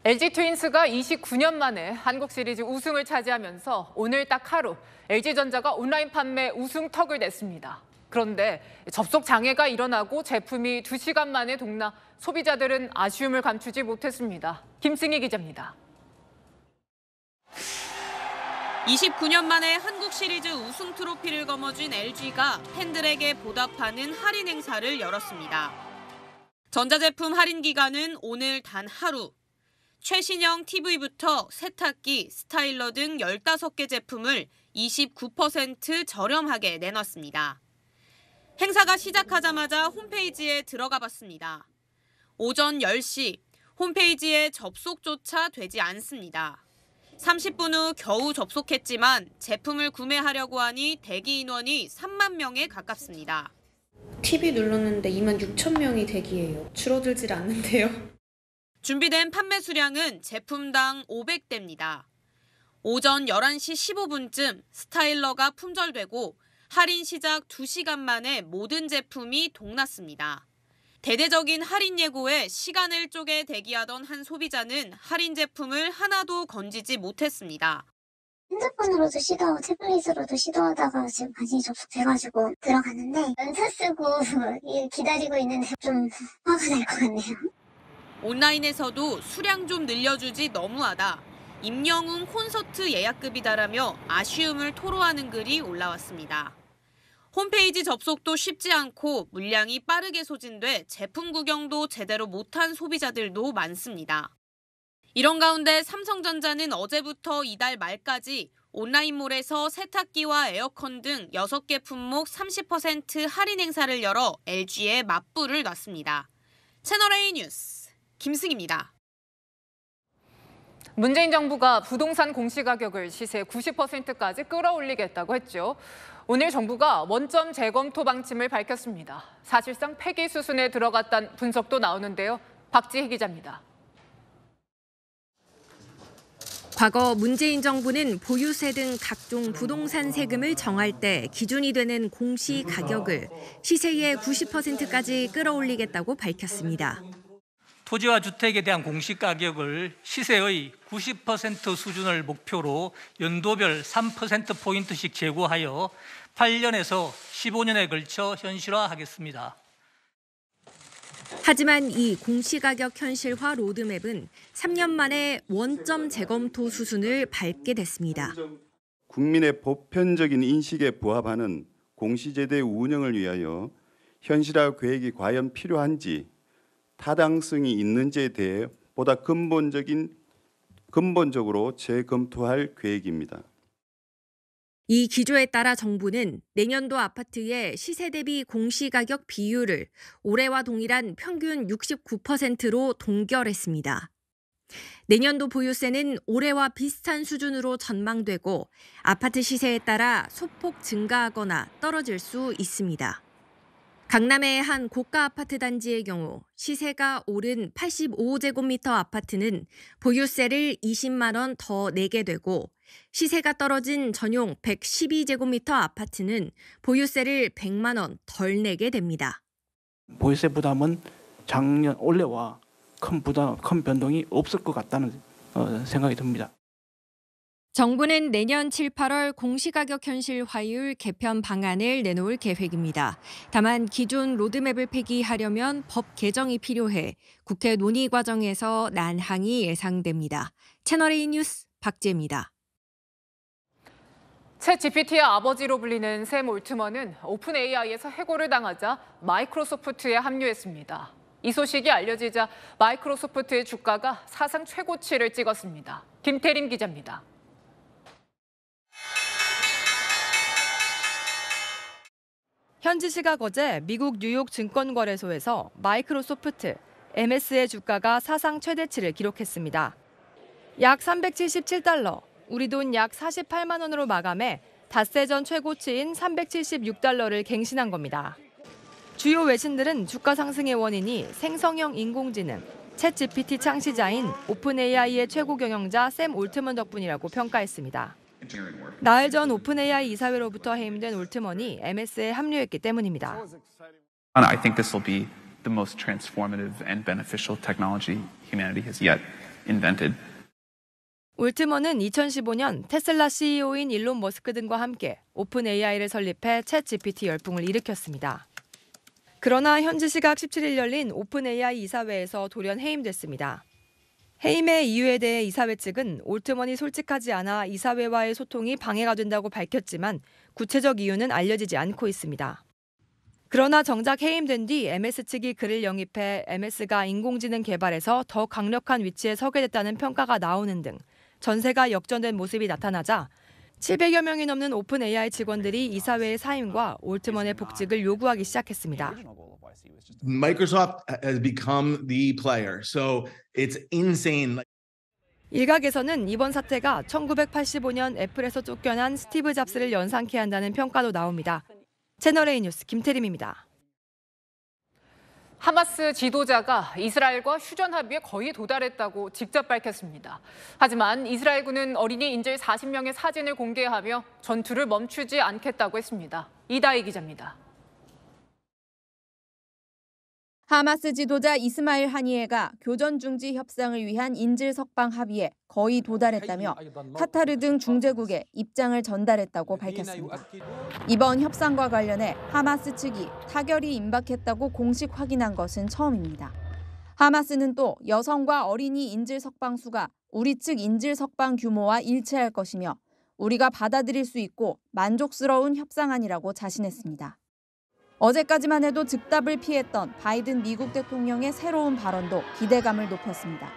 LG 트윈스가 29년 만에 한국 시리즈 우승을 차지하면서 오늘 딱 하루 LG전자가 온라인 판매 우승턱을 냈습니다. 그런데 접속 장애가 일어나고 제품이 2시간 만에 동나 소비자들은 아쉬움을 감추지 못했습니다. 김승희 기자입니다. 29년 만에 한국 시리즈 우승 트로피를 거머쥔 LG가 팬들에게 보답하는 할인 행사를 열었습니다. 전자제품 할인 기간은 오늘 단 하루. 최신형 TV부터 세탁기, 스타일러 등 15개 제품을 29% 저렴하게 내놨습니다. 행사가 시작하자마자 홈페이지에 들어가 봤습니다. 오전 10시, 홈페이지에 접속조차 되지 않습니다. 30분 후 겨우 접속했지만 제품을 구매하려고 하니 대기 인원이 3만 명에 가깝습니다. TV 눌렀는데 26,000명이 대기해요. 줄어들질 않는데요. 준비된 판매 수량은 제품당 500대입니다. 오전 11시 15분쯤 스타일러가 품절되고 할인 시작 2시간 만에 모든 제품이 동났습니다. 대대적인 할인 예고에 시간을 쪼개 대기하던 한 소비자는 할인 제품을 하나도 건지지 못했습니다. 핸드폰으로도 시도하고 태블릿으로도 시도하다가 지금 많이 접속돼가지고 들어갔는데 연사 쓰고 기다리고 있는데 좀 화가 날 것 같네요. 온라인에서도 수량 좀 늘려주지 너무하다. 임영웅 콘서트 예약급이다라며 아쉬움을 토로하는 글이 올라왔습니다. 홈페이지 접속도 쉽지 않고 물량이 빠르게 소진돼 제품 구경도 제대로 못한 소비자들도 많습니다. 이런 가운데 삼성전자는 어제부터 이달 말까지 온라인몰에서 세탁기와 에어컨 등 6개 품목 30% 할인 행사를 열어 LG에 맞불을 놨습니다. 채널A 뉴스 김승희입니다. 문재인 정부가 부동산 공시가격을 시세 90%까지 끌어올리겠다고 했죠. 오늘 정부가 원점 재검토 방침을 밝혔습니다. 사실상 폐기 수순에 들어갔다는 분석도 나오는데요. 박지희 기자입니다. 과거 문재인 정부는 보유세 등 각종 부동산 세금을 정할 때 기준이 되는 공시가격을 시세의 90%까지 끌어올리겠다고 밝혔습니다. 토지와 주택에 대한 공시가격을 시세의 90% 수준을 목표로 연도별 3%포인트씩 제고하여 8년에서 15년에 걸쳐 현실화하겠습니다. 하지만 이 공시가격 현실화 로드맵은 3년 만에 원점 재검토 수순을 밟게 됐습니다. 국민의 보편적인 인식에 부합하는 공시제도의 운영을 위하여 현실화 계획이 과연 필요한지 타당성이 있는지에 대해 보다 근본적으로 재검토할 계획입니다. 이 기조에 따라 정부는 내년도 아파트의 시세 대비 공시가격 비율을 올해와 동일한 평균 69%로 동결했습니다. 내년도 보유세는 올해와 비슷한 수준으로 전망되고 아파트 시세에 따라 소폭 증가하거나 떨어질 수 있습니다. 강남의 한 고가 아파트 단지의 경우 시세가 오른 85제곱미터 아파트는 보유세를 20만 원 더 내게 되고 시세가 떨어진 전용 112제곱미터 아파트는 보유세를 100만 원 덜 내게 됩니다. 보유세 부담은 올해와 큰 변동이 없을 것 같다는 생각이 듭니다. 정부는 내년 7, 8월 공시가격 현실화율 개편 방안을 내놓을 계획입니다. 다만 기존 로드맵을 폐기하려면 법 개정이 필요해 국회 논의 과정에서 난항이 예상됩니다. 채널A 뉴스 박지혜입니다. 챗GPT의 아버지로 불리는 샘 올트먼은 오픈 AI에서 해고를 당하자 마이크로소프트에 합류했습니다. 이 소식이 알려지자 마이크로소프트의 주가가 사상 최고치를 찍었습니다. 김태림 기자입니다. 현지 시각 어제 미국 뉴욕 증권거래소에서 마이크로소프트, MS의 주가가 사상 최대치를 기록했습니다. 약 377달러, 우리 돈 약 48만 원으로 마감해 닷새 전 최고치인 376달러를 갱신한 겁니다. 주요 외신들은 주가 상승의 원인이 생성형 인공지능, 챗GPT 창시자인 오픈AI의 최고 경영자 샘 올트먼 덕분이라고 평가했습니다. 나흘 전 오픈AI 이사회로부터 해임된 올트먼이 MS에 합류했기 때문입니다. I think this will be the most transformative and beneficial technology humanity has yet invented. 올트먼은 2015년 테슬라 CEO인 일론 머스크 등과 함께 오픈AI를 설립해 챗GPT 열풍을 일으켰습니다. 그러나 현지 시각 17일 열린 오픈AI 이사회에서 돌연 해임됐습니다. 해임의 이유에 대해 이사회 측은 올트먼이 솔직하지 않아 이사회와의 소통이 방해가 된다고 밝혔지만 구체적 이유는 알려지지 않고 있습니다. 그러나 정작 해임된 뒤 MS 측이 그를 영입해 MS가 인공지능 개발에서 더 강력한 위치에 서게 됐다는 평가가 나오는 등 전세가 역전된 모습이 나타나자 700여 명이 넘는 오픈 AI 직원들이 이사회의 사임과 올트먼의 복직을 요구하기 시작했습니다. Microsoft has become the player, so it's insane. 일각에서는 이번 사태가 1985년 애플에서 쫓겨난 스티브 잡스를 연상케 한다는 평가도 나옵니다. 채널A 뉴스 김태림입니다. 하마스 지도자가 이스라엘과 휴전 합의에 거의 도달했다고 직접 밝혔습니다. 하지만 이스라엘군은 어린이 인질 40명의 사진을 공개하며 전투를 멈추지 않겠다고 했습니다. 이다희 기자입니다. 하마스 지도자 이스마일 하니에가 교전 중지 협상을 위한 인질 석방 합의에 거의 도달했다며 카타르 등 중재국에 입장을 전달했다고 밝혔습니다. 이번 협상과 관련해 하마스 측이 타결이 임박했다고 공식 확인한 것은 처음입니다. 하마스는 또 여성과 어린이 인질 석방 수가 우리 측 인질 석방 규모와 일치할 것이며 우리가 받아들일 수 있고 만족스러운 협상안이라고 자신했습니다. 어제까지만 해도 즉답을 피했던 바이든 미국 대통령의 새로운 발언도 기대감을 높였습니다.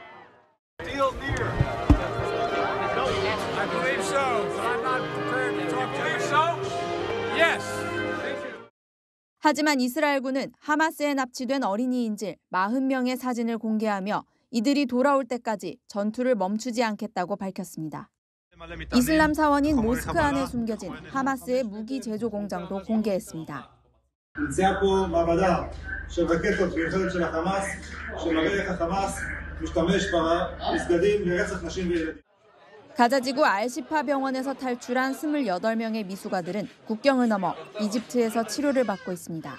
하지만 이스라엘군은 하마스에 납치된 어린이 인질 40명의 사진을 공개하며 이들이 돌아올 때까지 전투를 멈추지 않겠다고 밝혔습니다. 이슬람 사원인 모스크 안에 숨겨진 하마스의 무기 제조 공장도 공개했습니다. נמצאה פה מעבדה של רקטות ויכולת של החמאס, שמראה איך החמאס משתמש במסגדים לרצח נשים וילדים. 가자지구 알시파 병원에서 탈출한 28명의 미숙아들은 국경을 넘어 이집트에서 치료를 받고 있습니다.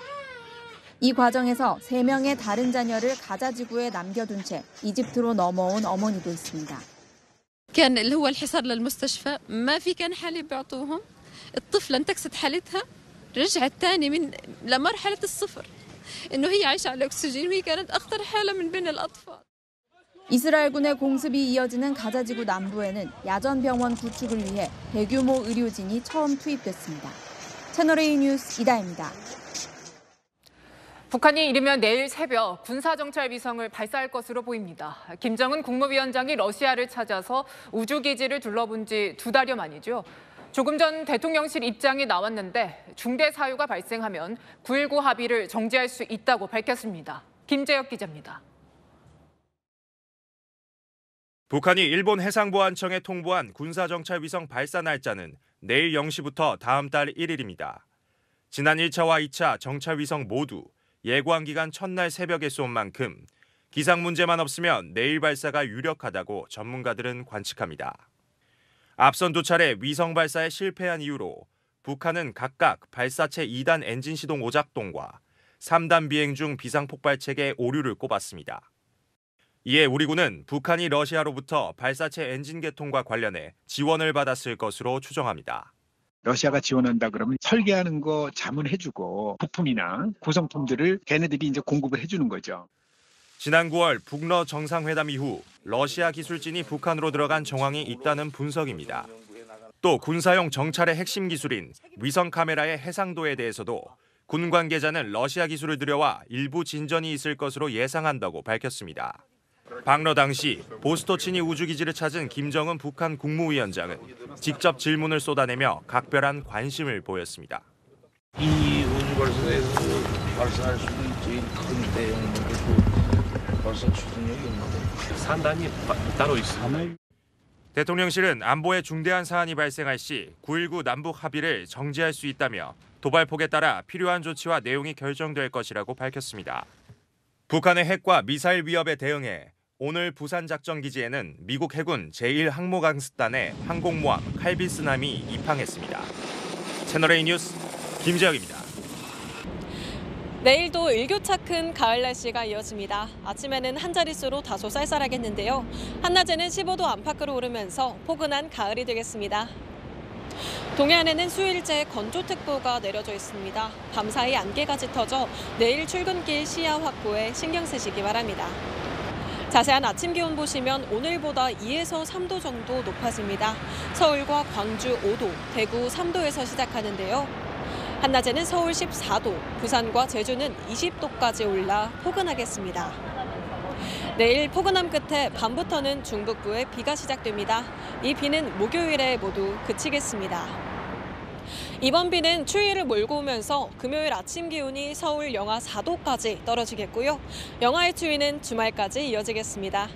이 과정에서 3명의 다른 자녀를 가자 지구에 남겨둔 채 이집트로 넘어온 어머니도 있습니다. كان اللي هو الحصار للمستشفى ما في كان حالب بيعطوهم الطفلة انتكست حالتها رجعت تاني من لمرحلة الصفر إنه هي عايشة على الأكسجين وهي كانت أخطر حالة من بين الأطفال. 이스라엘군의 공습이 이어지는 가자지구 남부에는 야전 병원 구축을 위해 대규모 의료진이 처음 투입됐습니다. 채널A 뉴스 이다혜입니다. 북한이 이르면 내일 새벽 군사정찰 위성을 발사할 것으로 보입니다. 김정은 국무위원장이 러시아를 찾아서 우주기지를 둘러본 지 2달여 만이죠. 조금 전 대통령실 입장이 나왔는데 중대 사유가 발생하면 9.19 합의를 정지할 수 있다고 밝혔습니다. 김재혁 기자입니다. 북한이 일본 해상보안청에 통보한 군사정찰 위성 발사 날짜는 내일 0시부터 다음 달 1일입니다. 지난 1차와 2차 정찰 위성 모두 예고한 기간 첫날 새벽에 쏜 만큼 기상 문제만 없으면 내일 발사가 유력하다고 전문가들은 관측합니다. 앞선 2차례 위성 발사에 실패한 이유로 북한은 각각 발사체 2단 엔진 시동 오작동과 3단 비행 중 비상폭발 체계 오류를 꼽았습니다. 이에 우리 군은 북한이 러시아로부터 발사체 엔진 개통과 관련해 지원을 받았을 것으로 추정합니다. 러시아가 지원한다 그러면 설계하는 거 자문해주고 부품이나 구성품들을 걔네들이 이제 공급을 해주는 거죠. 지난 9월 북러 정상회담 이후 러시아 기술진이 북한으로 들어간 정황이 있다는 분석입니다. 또 군사용 정찰의 핵심 기술인 위성 카메라의 해상도에 대해서도 군 관계자는 러시아 기술을 들여와 일부 진전이 있을 것으로 예상한다고 밝혔습니다. 방러 당시 보스토치니 우주기지를 찾은 김정은 북한 국무위원장은 직접 질문을 쏟아내며 각별한 관심을 보였습니다. 이 우주발사에서 발사할 수 있는 제일 큰 대형물도 발사 추진력이 있는데 산단이 따로 있습니다. 대통령실은 안보에 중대한 사안이 발생할 시 9.19 남북 합의를 정지할 수 있다며 도발폭에 따라 필요한 조치와 내용이 결정될 것이라고 밝혔습니다. 북한의 핵과 미사일 위협에 대응해 오늘 부산작전기지에는 미국 해군 제1항모강습단의 항공모함 칼비스남이 입항했습니다. 채널A 뉴스 김재혁입니다. 내일도 일교차 큰 가을 날씨가 이어집니다. 아침에는 한 자릿수로 다소 쌀쌀하겠는데요. 한낮에는 15도 안팎으로 오르면서 포근한 가을이 되겠습니다. 동해안에는 수일째 건조특보가 내려져 있습니다. 밤사이 안개가 짙어져 내일 출근길 시야 확보에 신경 쓰시기 바랍니다. 자세한 아침 기온 보시면 오늘보다 2에서 3도 정도 높아집니다. 서울과 광주 5도, 대구 3도에서 시작하는데요. 한낮에는 서울 14도, 부산과 제주는 20도까지 올라 포근하겠습니다. 내일 포근함 끝에 밤부터는 중북부에 비가 시작됩니다. 이 비는 목요일에 모두 그치겠습니다. 이번 비는 추위를 몰고 오면서 금요일 아침 기온이 서울 영하 4도까지 떨어지겠고요. 영하의 추위는 주말까지 이어지겠습니다.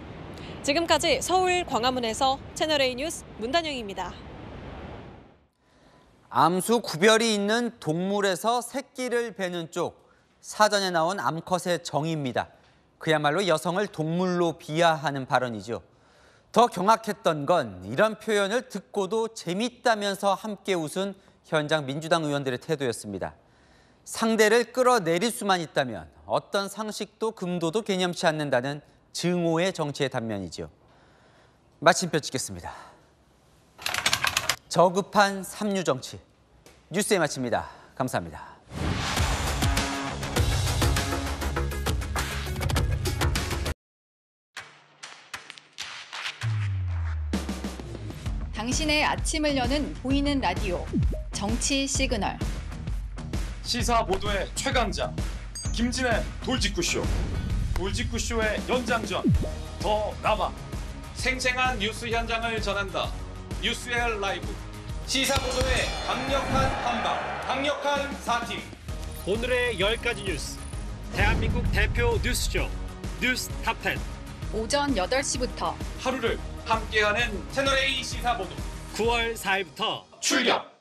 지금까지 서울 광화문에서 채널A 뉴스 문단영입니다. 암수 구별이 있는 동물에서 새끼를 베는 쪽, 사전에 나온 암컷의 정의입니다. 그야말로 여성을 동물로 비하하는 발언이죠. 더 경악했던 건 이런 표현을 듣고도 재밌다면서 함께 웃은 현장 민주당 의원들의 태도였습니다. 상대를 끌어내릴 수만 있다면 어떤 상식도 금도도 개념치 않는다는 증오의 정치의 단면이죠. 마침표 찍겠습니다. 저급한 삼류 정치. 뉴스에 마칩니다. 감사합니다. 당신의 아침을 여는 보이는 라디오 정치 시그널. 시사 보도의 최강자 김진애 돌직구쇼. 돌직구쇼의 연장전 더 남아. 생생한 뉴스 현장을 전한다. 뉴스의 라이브. 시사 보도의 강력한 한방, 강력한 4팀. 오늘의 10가지 뉴스. 대한민국 대표 뉴스쇼 뉴스 탑10. 오전 8시부터 하루를 함께하는 채널A 시사 보도. 9월 4일부터 출격!